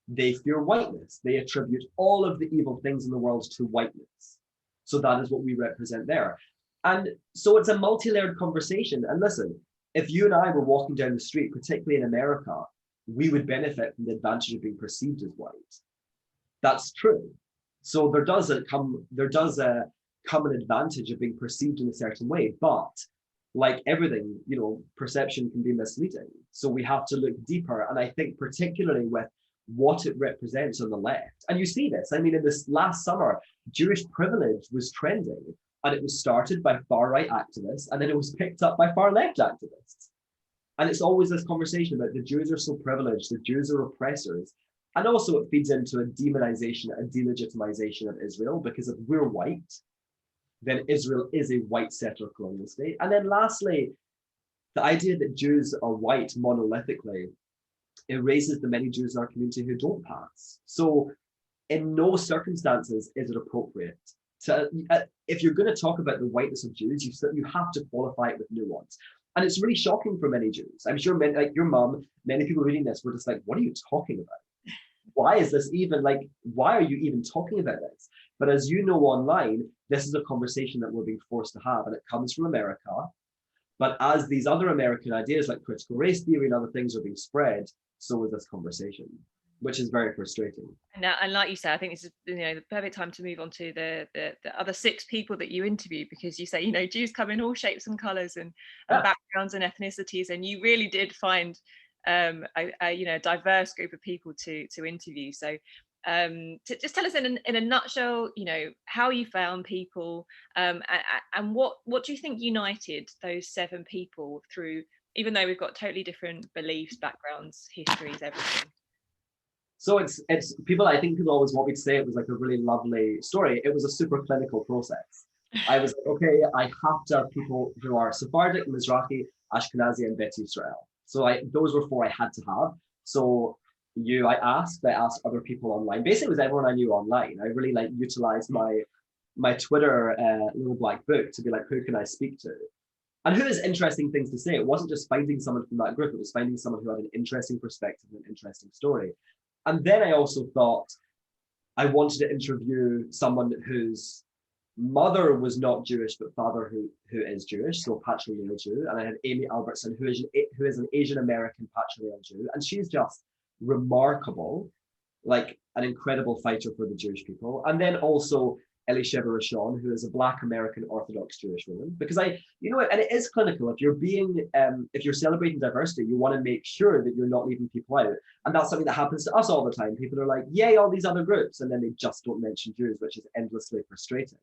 they fear whiteness. They attribute all of the evil things in the world to whiteness. So that is what we represent there. And so it's a multi-layered conversation. And listen, if you and I were walking down the street, particularly in America, we would benefit from the advantage of being perceived as white. That's true. So there does come an advantage of being perceived in a certain way. But like everything, you know, perception can be misleading. So we have to look deeper. And I think particularly with what it represents on the left. And you see this, I mean, in this last summer, Jewish privilege was trending. And it was started by far-right activists, and then it was picked up by far-left activists. And it's always this conversation about the Jews are so privileged, the Jews are oppressors. And also it feeds into a demonization, a delegitimization of Israel, because if we're white, then Israel is a white settler colonial state. And then lastly, the idea that Jews are white monolithically erases the many Jews in our community who don't pass. So in no circumstances is it appropriate to, if you're going to talk about the whiteness of Jews, you have to qualify it with nuance. And it's really shocking for many Jews. I'm sure many, like your mom, many people reading this were just like, what are you talking about? Why is this even like, why are you even talking about this? But as you know online, this is a conversation that we're being forced to have, and it comes from America. But as these other American ideas like critical race theory and other things are being spread, so is this conversation, which is very frustrating. And like you said, I think this is, you know, the perfect time to move on to the other 6 people that you interviewed, because you say, you know, Jews come in all shapes and colours and backgrounds and ethnicities, and you really did find a you know, diverse group of people to interview. So to just tell us in a nutshell, you know, how you found people, and what do you think united those 7 people through, even though we've got totally different beliefs, backgrounds, histories, everything. So it's people, I think people always want me to say it was like a really lovely story. It was a super clinical process. I was like, okay, I have to have people who are Sephardic, Mizrahi, Ashkenazi, and Bet Yisrael. So those were 4 I had to have. So I asked other people online. Basically, it was everyone I knew online. I really utilized my Twitter little black book to be like, who can I speak to? And who has interesting things to say. It wasn't just finding someone from that group, it was finding someone who had an interesting perspective and an interesting story. And then I also thought I wanted to interview someone whose mother was not Jewish, but father who is Jewish, so patrilineal Jew. And I had Amy Albertson, who is an Asian American patrilineal Jew, and she's just remarkable, like an incredible fighter for the Jewish people. And then also Elisheva Rishon, who is a Black American Orthodox Jewish woman, because and it is clinical. If you're celebrating diversity, you want to make sure that you're not leaving people out. And that's something that happens to us all the time. People are like, yay, all these other groups, and then they just don't mention Jews, which is endlessly frustrating.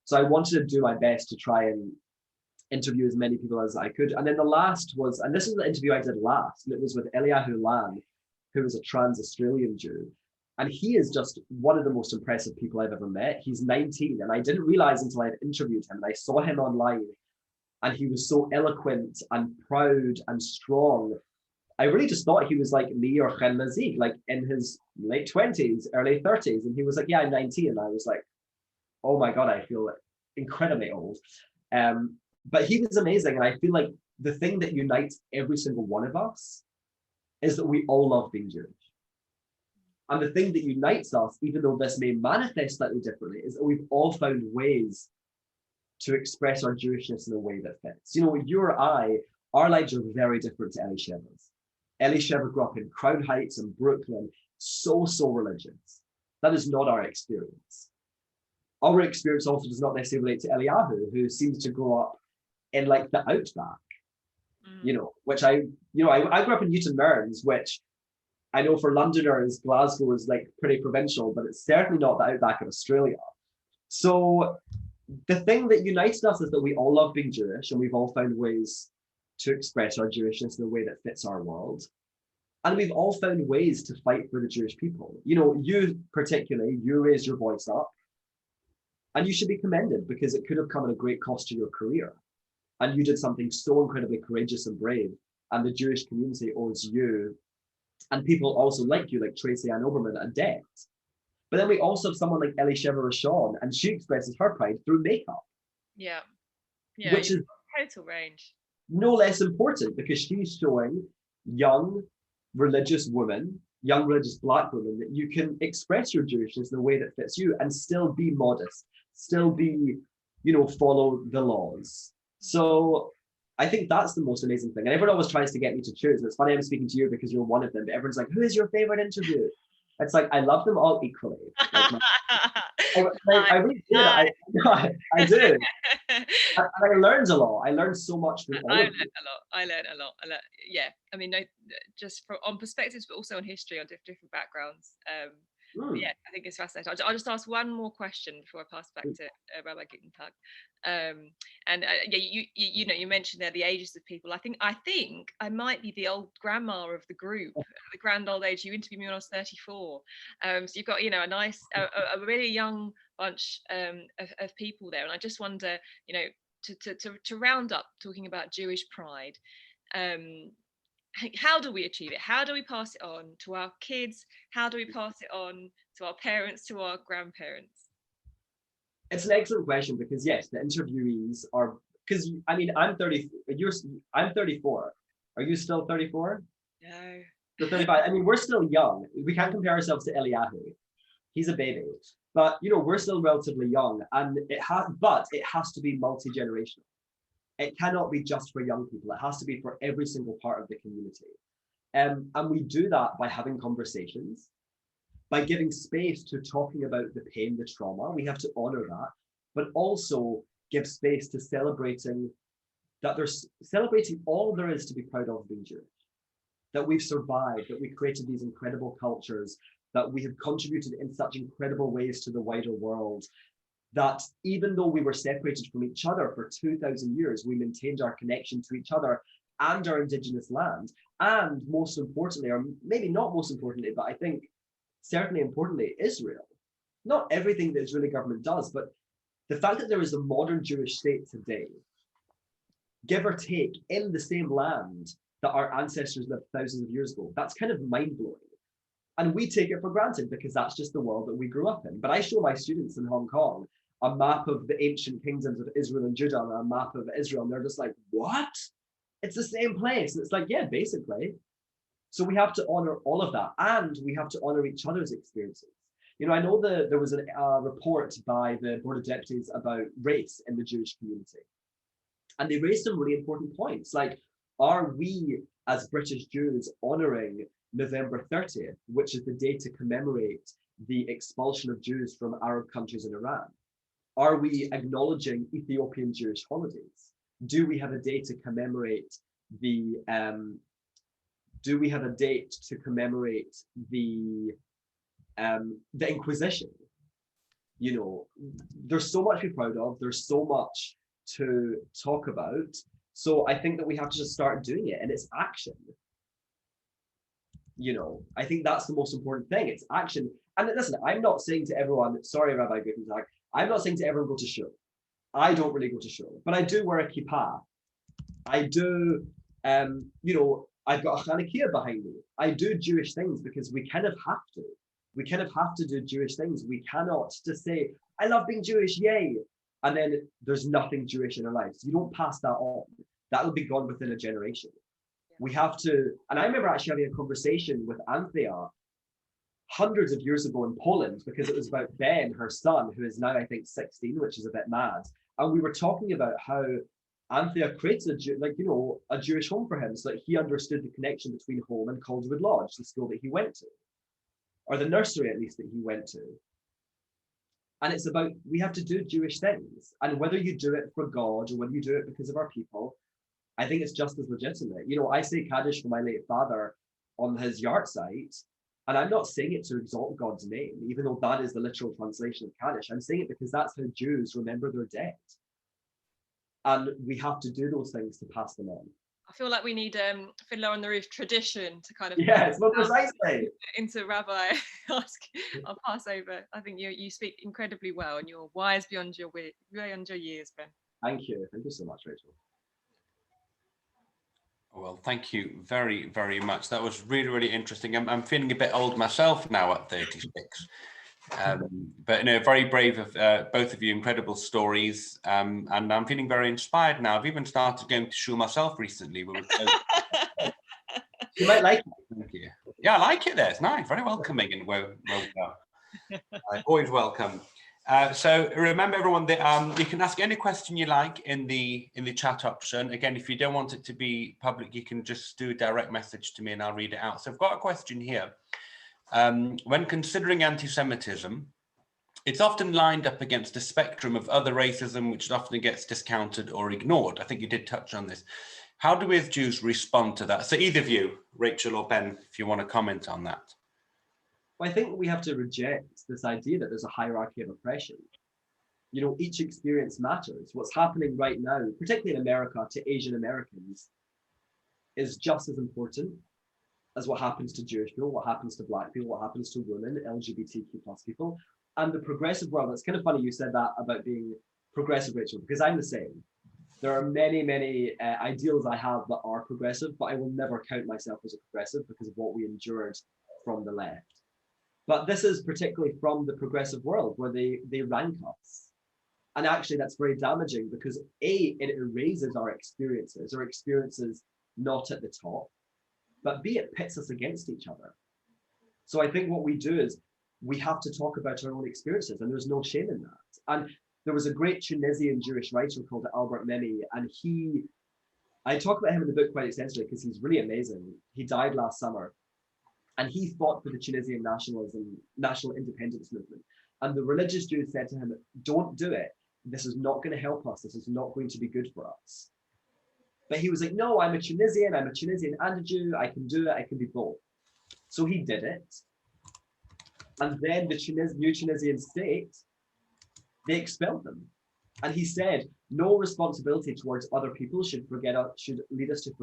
So I wanted to do my best to try and interview as many people as I could. And then the last was, and this is the interview I did last, and it was with Eliyahu Lan, who is a trans Australian Jew. And he is just one of the most impressive people I've ever met. He's 19, and I didn't realize until I had interviewed him, and I saw him online, and he was so eloquent and proud and strong. I really just thought he was like me or Chen Mazik, like in his late 20s, early 30s. And he was like, yeah, I'm 19. And I was like, oh my God, I feel incredibly old. But he was amazing. And I feel like the thing that unites every single one of us is that we all love being Jewish. And the thing that unites us, even though this may manifest slightly differently, is that we've all found ways to express our Jewishness in a way that fits. You or I, our lives are very different to Elisheva's. Elisheva grew up in Crown Heights and Brooklyn, so religious. That is not our experience. Our experience also does not necessarily relate to Eliyahu, who seems to grow up in like the outback, which I grew up in Newton Mearns, which I know for Londoners, Glasgow is like pretty provincial, but it's certainly not the outback of Australia. So the thing that unites us is that we all love being Jewish, and we've all found ways to express our Jewishness in a way that fits our world. And we've all found ways to fight for the Jewish people. You particularly, you raised your voice up, and you should be commended, because it could have come at a great cost to your career. And you did something so incredibly courageous and brave, and the Jewish community owes you and people also like you, like Tracy Ann Oberman, a debt. But then we also have someone like Elisheva Rishon, and she expresses her pride through makeup. Yeah, which is total range. No less important, because she's showing young religious women, young religious Black women, that you can express your Jewishness in a way that fits you and still be modest, still be, follow the laws. So I think that's the most amazing thing. And everyone always tries to get me to choose. And it's funny I'm speaking to you because you're one of them, but everyone's like, who is your favorite interview? It's like, I love them all equally. I really do. I do. And I learned a lot. I learned so much from all of them. I learned a lot. Yeah. I mean, just on perspectives, but also on history, on different backgrounds. Yeah, I think it's fascinating. I'll just ask one more question before I pass back to Rabbi Gittenplug. You mentioned there the ages of people. I think I might be the old grandma of the group, the grand old age. You interviewed me when I was 34. So you've got a nice, a really young bunch of people there, and I just wonder, to round up talking about Jewish pride. How do we achieve it? How do we pass it on to our kids? How do we pass it on to our parents, to our grandparents? It's an excellent question, because yes, the interviewees are, because I mean, I'm 30, I'm 34. Are you still 34? No. So 35. I mean, we're still young. We can't compare ourselves to Eliyahu. He's a baby, but we're still relatively young, and it has to be multi-generational. It cannot be just for young people. It has to be for every single part of the community. And we do that by having conversations, by giving space to talking about the pain, the trauma. We have to honor that, but also give space to celebrating all there is to be proud of being Jewish, that we've survived, that we created these incredible cultures, that we have contributed in such incredible ways to the wider world, that even though we were separated from each other for 2,000 years, we maintained our connection to each other and our indigenous land. And most importantly, or maybe not most importantly, but I think certainly importantly, Israel. Not everything the Israeli government does, but the fact that there is a modern Jewish state today, give or take, in the same land that our ancestors lived thousands of years ago. That's kind of mind-blowing. And we take it for granted because that's just the world that we grew up in. But I show my students in Hong Kong a map of the ancient kingdoms of Israel and Judah and a map of Israel, and they're just like, what? It's the same place. And it's like, yeah, basically. So we have to honor all of that, and we have to honor each other's experiences. You know, I know there was a report by the Board of Deputies about race in the Jewish community. And they raised some really important points, like, are we as British Jews honoring November 30th, which is the day to commemorate the expulsion of Jews from Arab countries in Iran? Are we acknowledging Ethiopian Jewish holidays? Do we have a day to commemorate the Inquisition? You know, there's so much to be proud of. There's so much to talk about. So I think that we have to just start doing it, and it's action. You know, I think that's the most important thing. It's action. And listen, I'm not saying to everyone, sorry, Rabbi Guttentag, I'm not saying to everyone go to shul. I don't really go to shul, but I do wear a kippah. I do, you know, I've got a Hanukkah behind me. I do Jewish things because we kind of have to. We kind of have to do Jewish things. We cannot just say, I love being Jewish, yay. And then there's nothing Jewish in our lives. You don't pass that on. That will be gone within a generation. We have to, and I remember actually having a conversation with Anthea hundreds of years ago in Poland, because it was about Ben, her son, who is now, I think, 16, which is a bit mad. And we were talking about how Anthea created a Jewish home for him, so that he understood the connection between home and Calderwood Lodge, the school that he went to, or the nursery at least that he went to. And it's about, we have to do Jewish things. And whether you do it for God or whether you do it because of our people, I think it's just as legitimate. You know, I say Kaddish for my late father on his yard site, and I'm not saying it to exalt God's name, even though that is the literal translation of Kaddish. I'm saying it because that's how Jews remember their dead. And we have to do those things to pass them on. I feel like we need Fiddler on the Roof tradition to kind of yes, well, precisely into Rabbi ask our Passover. I think you speak incredibly well, and you're wise beyond your years, Ben. Thank you so much, Rachel. Well, thank you very, very much. That was really, really interesting. I'm feeling a bit old myself now at 36. But no, very brave of both of you, incredible stories. And I'm feeling very inspired now. I've even started going to shul myself recently. You might like it. Thank you. Yeah, I like it there. It's nice, very welcoming and always welcome. So remember, everyone, that you can ask any question you like in the chat option. Again, if you don't want it to be public, you can just do a direct message to me and I'll read it out. So I've got a question here. When considering anti-Semitism, it's often lined up against a spectrum of other racism, which often gets discounted or ignored. I think you did touch on this. How do we as Jews respond to that? So either of you, Rachel or Ben, if you want to comment on that. Well, I think we have to reject this idea that there's a hierarchy of oppression. You know, each experience matters. What's happening right now, particularly in America, to Asian Americans is just as important as what happens to Jewish people, what happens to Black people, what happens to women, LGBTQ plus people, and the progressive world. It's kind of funny you said that about being progressive, Rachel, because I'm the same. There are many, many ideals I have that are progressive, but I will never count myself as a progressive because of what we endured from the left. But this is particularly from the progressive world where they rank us. And actually that's very damaging because A, it erases our experiences not at the top, but B, it pits us against each other. So I think what we do is we have to talk about our own experiences, and there's no shame in that. And there was a great Tunisian Jewish writer called Albert Memmi, and I talk about him in the book quite extensively because he's really amazing. He died last summer, and he fought for the Tunisian national independence movement. And the religious Jews said to him, don't do it. This is not going to help us. This is not going to be good for us. But he was like, no, I'm a Tunisian and a Jew. I can do it. I can be both. So he did it. And then the new Tunisian state, they expelled them. And he said, no responsibility towards other people should lead us to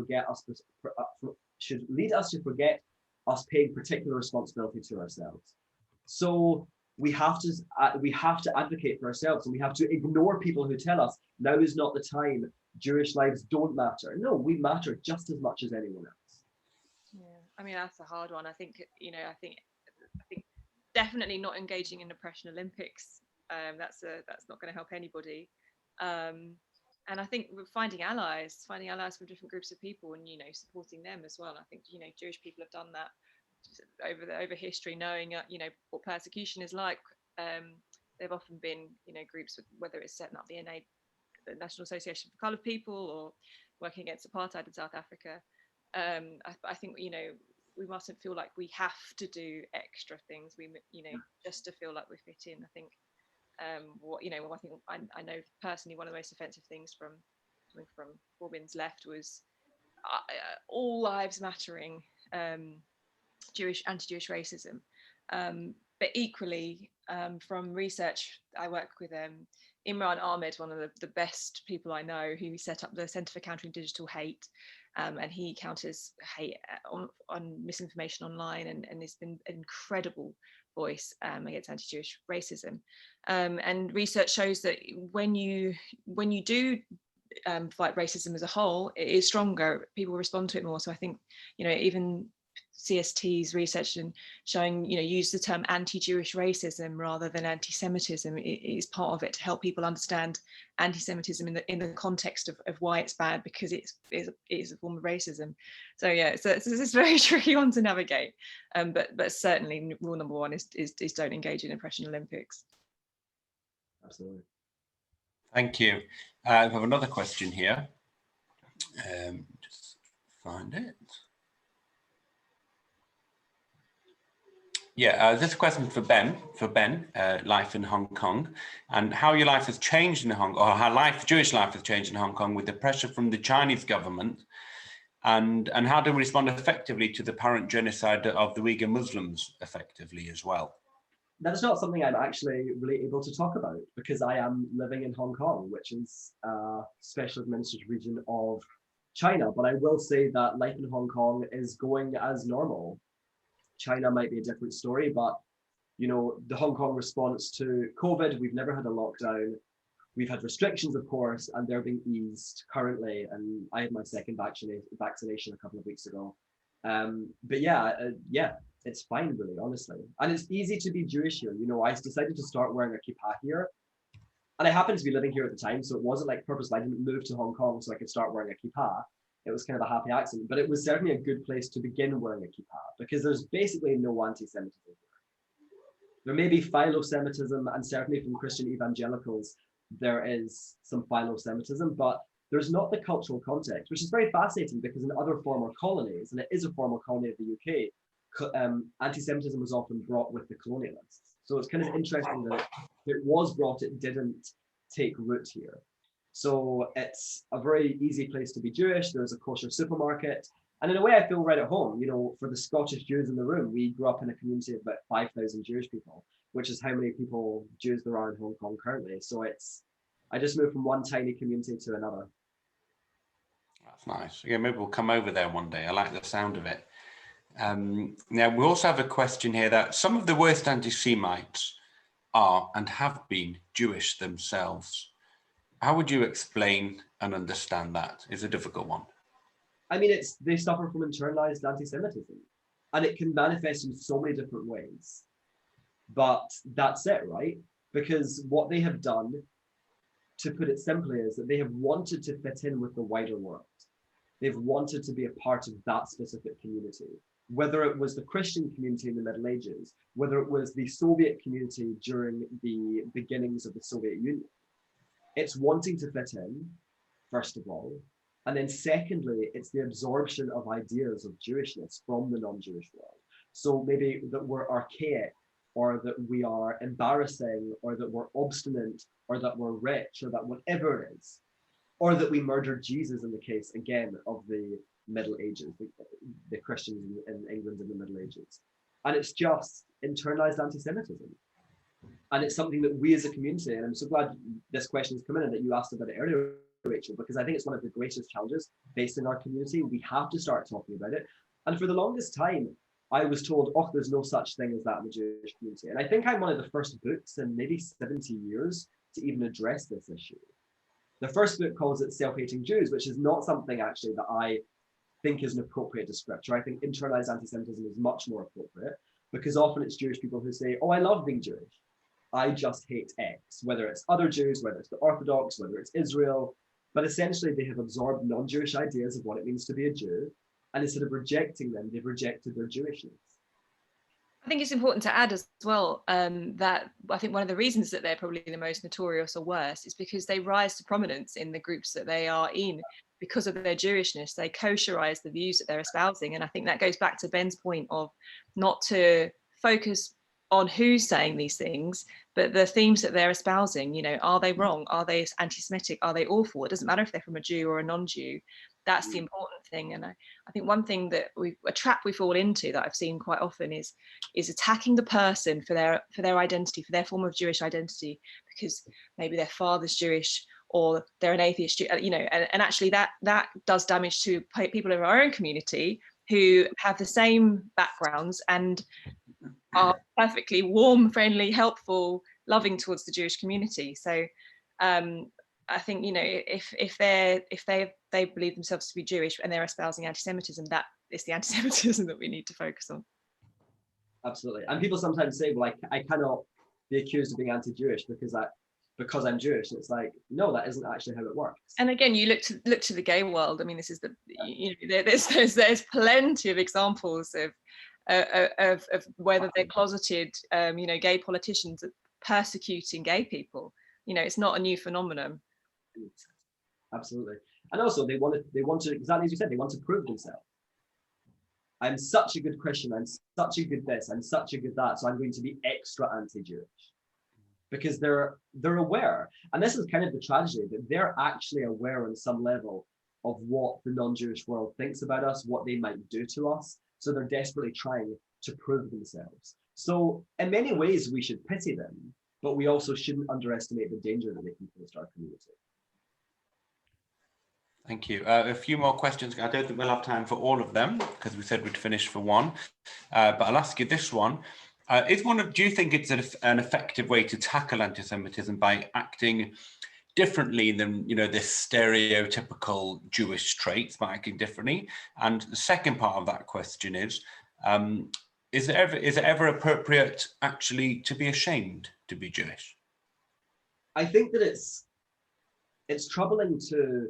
forget us paying particular responsibility to ourselves. So we have to advocate for ourselves, and we have to ignore people who tell us now is not the time Jewish lives don't matter. No, we matter just as much as anyone else. Yeah, I mean, that's a hard one. I think, I think definitely not engaging in Oppression Olympics. That's not going to help anybody. And I think we're finding allies from different groups of people, and supporting them as well. I think Jewish people have done that over history, knowing what persecution is like. They've often been groups with, whether it's setting up the National Association for Coloured People or working against apartheid in South Africa. I think we mustn't feel like we have to do extra things. We just to feel like we fit in. I think I know personally one of the most offensive things coming from Corbyn's left was all lives mattering, anti-Jewish racism. But equally, from research, I work with Imran Ahmed, one of the best people I know, who set up the Centre for Countering Digital Hate, and he counters hate on misinformation online, and has been an incredible voice against anti-Jewish racism. And research shows that when you do fight racism as a whole, it is stronger. People respond to it more. So I think even CST's research and showing, use the term anti-Jewish racism rather than anti-Semitism is part of it, to help people understand anti-Semitism in the context of why it's bad, because it is a form of racism. So yeah, so it's a very tricky one to navigate. But certainly rule number one is don't engage in Oppression Olympics. Absolutely. Thank you. I have another question here. Just find it. Yeah, this question for Ben, life in Hong Kong, and how your life has changed in Hong Kong, or how Jewish life has changed in Hong Kong with the pressure from the Chinese government, and how do we respond effectively to the apparent genocide of the Uyghur Muslims effectively as well? That's not something I'm actually really able to talk about, because I am living in Hong Kong, which is a special administrative region of China. But I will say that life in Hong Kong is going as normal. China might be a different story, but the Hong Kong response to COVID, we've never had a lockdown. We've had restrictions, of course, and they're being eased currently. And I had my second vaccination a couple of weeks ago. But yeah, it's fine, really, honestly. And it's easy to be Jewish here. I decided to start wearing a kippah here, and I happened to be living here at the time, so it wasn't like purposely. I didn't move to Hong Kong so I could start wearing a kippah. It was kind of a happy accident, but it was certainly a good place to begin wearing a kippah, because there's basically no anti-Semitism here. There may be philo-Semitism, and certainly from Christian evangelicals, there is some philo-Semitism, but there's not the cultural context, which is very fascinating, because in other former colonies, and it is a former colony of the UK, anti-Semitism was often brought with the colonialists. So it's kind of interesting that it was brought, it didn't take root here. So it's a very easy place to be Jewish. There's a kosher supermarket. And in a way, I feel right at home. For the Scottish Jews in the room, we grew up in a community of about 5,000 Jewish people, which is how many Jews there are in Hong Kong currently. So I just moved from one tiny community to another. That's nice. Yeah, maybe we'll come over there one day. I like the sound of it. Now, we also have a question here that some of the worst anti-Semites are and have been Jewish themselves. How would you explain and understand that? It's a difficult one. I mean, they suffer from internalized anti-Semitism, and it can manifest in so many different ways. But that's it, right? Because what they have done, to put it simply, is that they have wanted to fit in with the wider world. They've wanted to be a part of that specific community, whether it was the Christian community in the Middle Ages, whether it was the Soviet community during the beginnings of the Soviet Union. It's wanting to fit in, first of all. And then secondly, it's the absorption of ideas of Jewishness from the non-Jewish world. So maybe that we're archaic, or that we are embarrassing, or that we're obstinate, or that we're rich, or that whatever it is, or that we murdered Jesus in the case, again, of the Middle Ages, the Christians in England in the Middle Ages. And it's just internalized anti-Semitism. And it's something that we as a community, and I'm so glad this question has come in and that you asked about it earlier, Rachel, because I think it's one of the greatest challenges facing our community. We have to start talking about it. And for the longest time, I was told, oh, there's no such thing as that in the Jewish community. And I think I'm one of the first books in maybe 70 years to even address this issue. The first book calls it Self-Hating Jews, which is not something actually that I think is an appropriate descriptor. I think internalized anti-Semitism is much more appropriate, because often it's Jewish people who say, oh, I love being Jewish. I just hate X, whether it's other Jews, whether it's the Orthodox, whether it's Israel. But essentially, they have absorbed non-Jewish ideas of what it means to be a Jew. And instead of rejecting them, they've rejected their Jewishness. I think it's important to add as well that I think one of the reasons that they're probably the most notorious or worse is because they rise to prominence in the groups that they are in because of their Jewishness. They kosherize the views that they're espousing. And I think that goes back to Ben's point of not to focus on who's saying these things, but the themes that they're espousing. You know, are they wrong? Are they anti-Semitic? Are they awful? It doesn't matter if they're from a Jew or a non-Jew. That's the important thing. And I think one thing that a trap we fall into that I've seen quite often is attacking the person for their identity, for their form of Jewish identity, because maybe their father's Jewish or they're an atheist, you know, and actually that does damage to people in our own community who have the same backgrounds and are perfectly warm, friendly, helpful, loving towards the Jewish community. So I think, you know, if they believe themselves to be Jewish and they're espousing anti-Semitism, that is the anti-Semitism that we need to focus on. Absolutely. And people sometimes say, well, I cannot be accused of being anti-Jewish because I'm Jewish. And it's like, no, that isn't actually how it works. And again, you look to the gay world. I mean, this is there's plenty of examples of whether they're closeted, you know, gay politicians persecuting gay people. You know, it's not a new phenomenon. Absolutely. And also they want to, exactly as you said, they want to prove themselves. I'm such a good Christian, I'm such a good this, I'm such a good that, so I'm going to be extra anti-Jewish. Because they're aware, and this is kind of the tragedy, that they're actually aware on some level of what the non-Jewish world thinks about us, what they might do to us, so they're desperately trying to prove themselves. So in many ways we should pity them, but we also shouldn't underestimate the danger that they can pose to our community. Thank you. A few more questions. I don't think we'll have time for all of them because we said we'd finish for one, but I'll ask you this one. Do you think it's an effective way to tackle anti-Semitism by acting differently than, you know, this stereotypical Jewish traits, by acting differently? And the second part of that question is it ever appropriate actually to be ashamed to be Jewish? I think that it's troubling to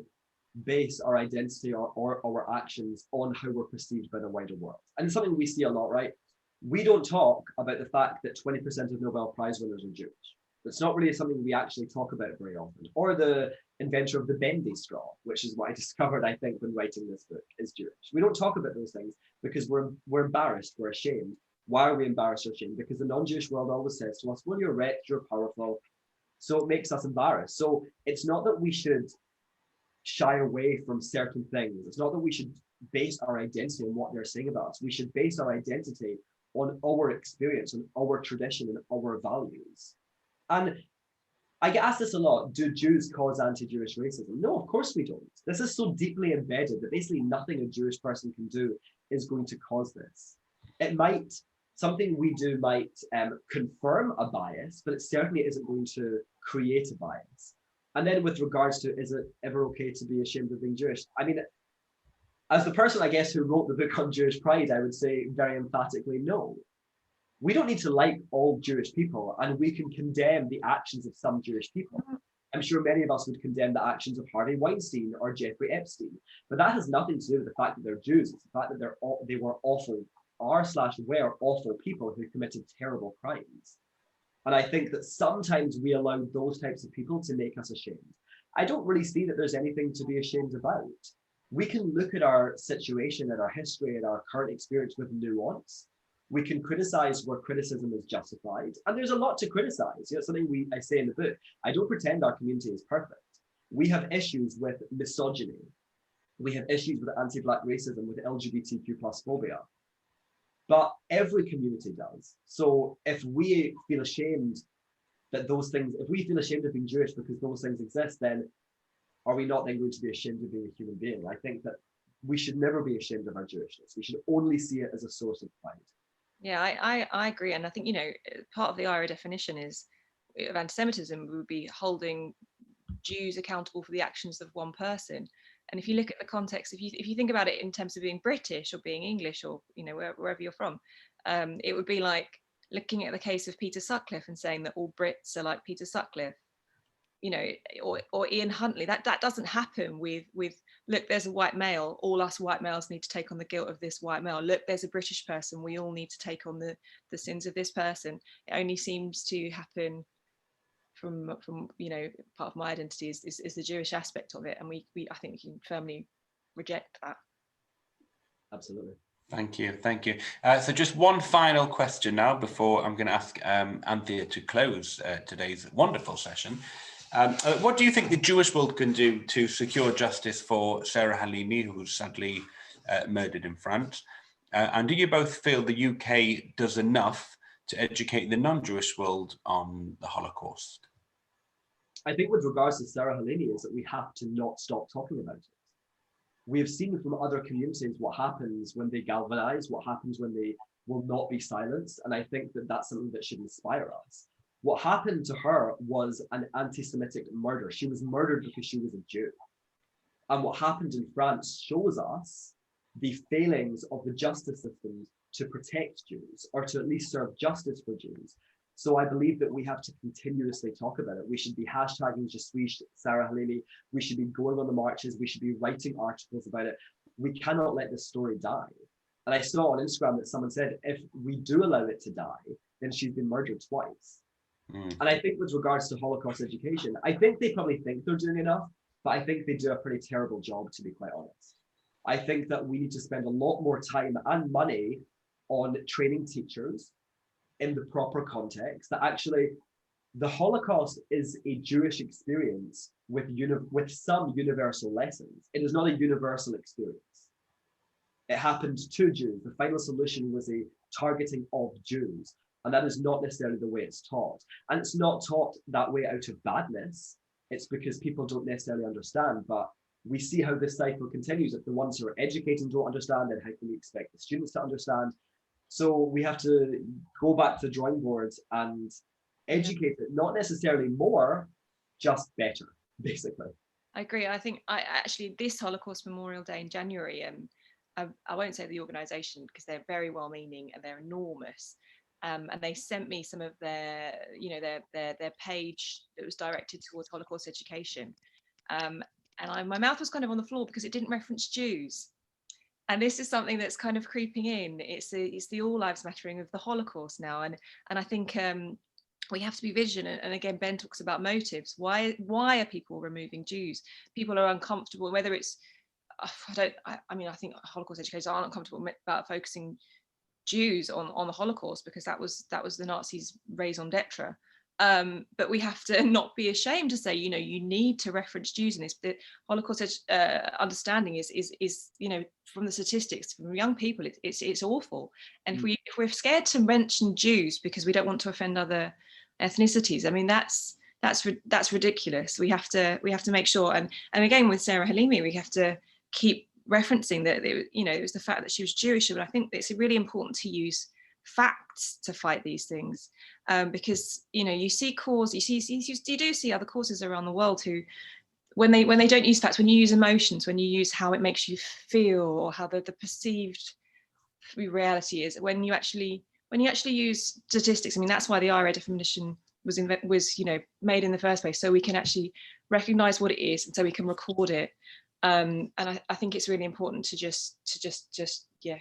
base our identity or our actions on how we're perceived by the wider world. And it's something we see a lot, right? We don't talk about the fact that 20% of Nobel Prize winners are Jewish. It's not really something we actually talk about very often. Or the inventor of the bendy straw, which is what I discovered, I think, when writing this book, is Jewish. We don't talk about those things because we're embarrassed, we're ashamed. Why are we embarrassed or ashamed? Because the non-Jewish world always says to us, well, you're rich, you're powerful. So it makes us embarrassed. So it's not that we should shy away from certain things. It's not that we should base our identity on what they're saying about us. We should base our identity on our experience, on our tradition, and our values. And I get asked this a lot, do Jews cause anti-Jewish racism? No, of course we don't. This is so deeply embedded that basically nothing a Jewish person can do is going to cause this. Something we do might confirm a bias, but it certainly isn't going to create a bias. And then with regards to, is it ever okay to be ashamed of being Jewish? I mean, as the person, I guess, who wrote the book on Jewish pride, I would say very emphatically, no. We don't need to like all Jewish people, and we can condemn the actions of some Jewish people. I'm sure many of us would condemn the actions of Harvey Weinstein or Jeffrey Epstein, but that has nothing to do with the fact that they're Jews. It's the fact that they were awful, were awful people who committed terrible crimes. And I think that sometimes we allow those types of people to make us ashamed. I don't really see that there's anything to be ashamed about. We can look at our situation and our history and our current experience with nuance. We can criticize where criticism is justified. And there's a lot to criticize. You know, something I say in the book, I don't pretend our community is perfect. We have issues with misogyny. We have issues with anti-Black racism, with LGBTQ plus phobia. But every community does. So if we feel ashamed that those things, if we feel ashamed of being Jewish because those things exist, then are we not then going to be ashamed of being a human being? I think that we should never be ashamed of our Jewishness. We should only see it as a source of pride. Yeah, I agree. And I think, you know, part of the IRA definition of anti-Semitism would be holding Jews accountable for the actions of one person. And if you look at the context, if you think about it in terms of being British or being English, or wherever you're from, it would be like looking at the case of Peter Sutcliffe and saying that all Brits are like Peter Sutcliffe, or Ian Huntley. That doesn't happen with look, there's a white male, all us white males need to take on the guilt of this white male. Look, there's a British person, we all need to take on the sins of this person. It only seems to happen from part of my identity is the Jewish aspect of it, and we I think we can firmly reject that. Absolutely. Thank you. So just one final question now before I'm going to ask Anthea to close today's wonderful session. What do you think the Jewish world can do to secure justice for Sarah Halimi, who was sadly murdered in France? And do you both feel the UK does enough to educate the non-Jewish world on the Holocaust? I think with regards to Sarah Halimi is that we have to not stop talking about it. We have seen from other communities what happens when they galvanize, what happens when they will not be silenced. And I think that that's something that should inspire us. What happened to her was an anti-Semitic murder. She was murdered because she was a Jew. And what happened in France shows us the failings of the justice systems to protect Jews, or to at least serve justice for Jews. So I believe that we have to continuously talk about it. We should be hashtagging Je suis Sarah Halimi. We should be going on the marches. We should be writing articles about it. We cannot let this story die. And I saw on Instagram that someone said, if we do allow it to die, then she's been murdered twice. And I think with regards to Holocaust education, I think they probably think they're doing enough, but I think they do a pretty terrible job, to be quite honest. I think that we need to spend a lot more time and money on training teachers in the proper context, that actually the Holocaust is a Jewish experience with some universal lessons. It is not a universal experience. It happened to Jews. The final solution was a targeting of Jews. And that is not necessarily the way it's taught. And it's not taught that way out of badness. It's because people don't necessarily understand. But we see how this cycle continues. If the ones who are educating don't understand, then how can we expect the students to understand? So we have to go back to the drawing boards and educate it, not necessarily more, just better, basically. I agree. I think actually this Holocaust Memorial Day in January, I won't say the organisation because they're very well-meaning and they're enormous. And they sent me some of their page that was directed towards Holocaust education. And my mouth was kind of on the floor because it didn't reference Jews. And this is something that's kind of creeping in. It's the all lives mattering of the Holocaust now. And I think we have to be vigilant. And again, Ben talks about motives. Why are people removing Jews? People are uncomfortable, whether it's, I think Holocaust educators aren't uncomfortable about focusing Jews on the Holocaust because that was the Nazis' raison d'etre. But we have to not be ashamed to say, you need to reference Jews in this. The Holocaust understanding is from the statistics from young people, it's awful. And if we're scared to mention Jews because we don't want to offend other ethnicities, I mean that's ridiculous. We have to make sure. And again with Sarah Halimi, we have to keep referencing that it was the fact that she was Jewish. But I think it's really important to use facts to fight these things, because you do see other causes around the world who, when they don't use facts, when you use emotions, when you use how it makes you feel or how the perceived reality is, when you actually use statistics. I mean, that's why the IRA definition was made in the first place, so we can actually recognize what it is and so we can record it. And I think it's really important to just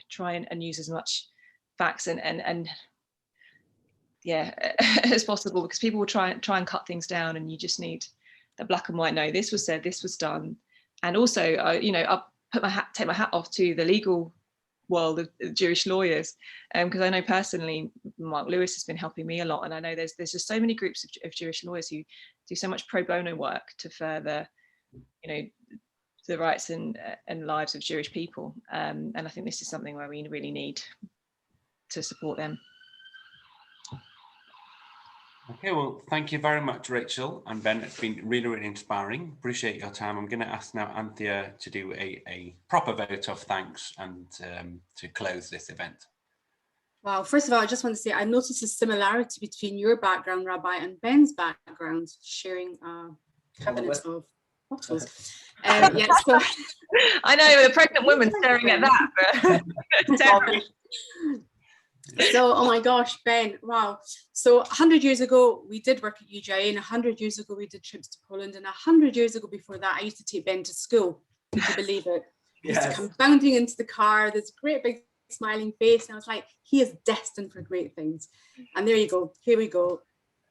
try and use as much facts and as possible, because people will try and cut things down, and you just need the black and white. No, this was said, this was done. And also I'll take my hat off to the legal world of Jewish lawyers, because I know personally Mark Lewis has been helping me a lot, and I know there's just so many groups of Jewish lawyers who do so much pro bono work to further the rights and lives of Jewish people, and I think this is something where we really need to support them. Okay, well, thank you very much, Rachel and Ben. It's been really, really inspiring. Appreciate your time. I'm going to ask now Anthea to do a proper vote of thanks and to close this event. Well, first of all, I just want to say I noticed a similarity between your background, Rabbi, and Ben's background, sharing cabinet of bottles. Yeah, so I know, the pregnant woman staring at that. But so, oh my gosh, Ben, wow. So 100 years ago, we did work at UGI, and 100 years ago, we did trips to Poland, and 100 years ago before that, I used to take Ben to school. Would you believe it? He used to come bounding into the car, this great big smiling face, and I was like, he is destined for great things. And there you go, here we go.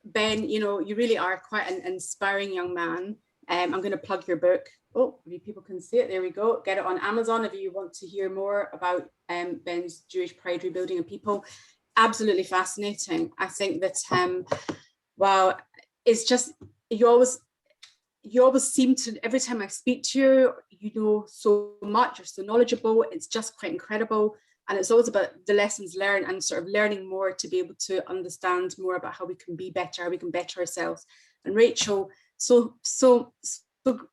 Ben, you know, you really are quite an inspiring young man. I'm going to plug your book. Oh, people can see it. There we go. Get it on Amazon if you want to hear more about Ben's Jewish Pride Rebuilding and People. Absolutely fascinating. I think that, wow, it's just, you always seem to, every time I speak to you, you know so much, you're so knowledgeable. It's just quite incredible. And it's always about the lessons learned and sort of learning more to be able to understand more about how we can be better, how we can better ourselves. And Rachel, so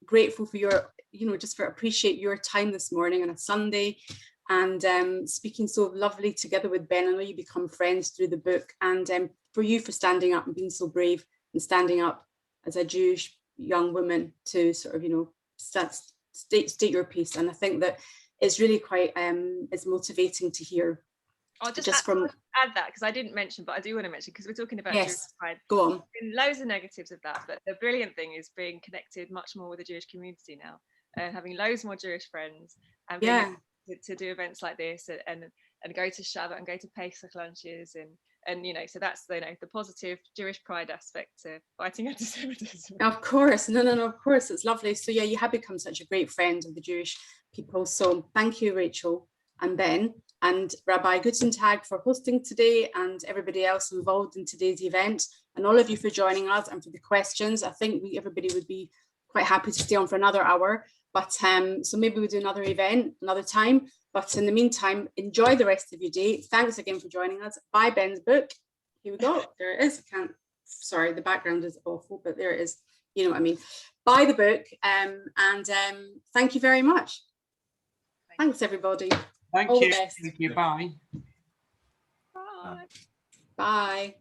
grateful for your, you know, just for appreciate your time this morning on a Sunday, and speaking so lovely together with Ben. I know you become friends through the book, and for you for standing up and being so brave and standing up as a Jewish young woman to sort of, you know, state your piece. And I think that it's really quite it's motivating to hear. I'll just add that, because I didn't mention, but I do want to mention, because we're talking about Jewish pride. Go on. There's been loads of negatives of that, but the brilliant thing is being connected much more with the Jewish community now, and having loads more Jewish friends, and being able to do events like this, and go to Shabbat and go to Pesach lunches, and you know, so that's, you know, the positive Jewish pride aspect to fighting anti-Semitism. Of course, no, of course, it's lovely. So yeah, you have become such a great friend of the Jewish people. So thank you, Rachel and Ben, and Rabbi Gutentag for hosting today, and everybody else involved in today's event, and all of you for joining us and for the questions. I think everybody would be quite happy to stay on for another hour, but so maybe we'll do another event another time. But in the meantime, enjoy the rest of your day. Thanks again for joining us. Buy Ben's book. Here we go. There it is. Sorry, the background is awful, but there it is. You know what I mean. Buy the book, and thank you very much. Thanks, everybody. Thank All you. the best. Thank you. Bye. Bye. Bye.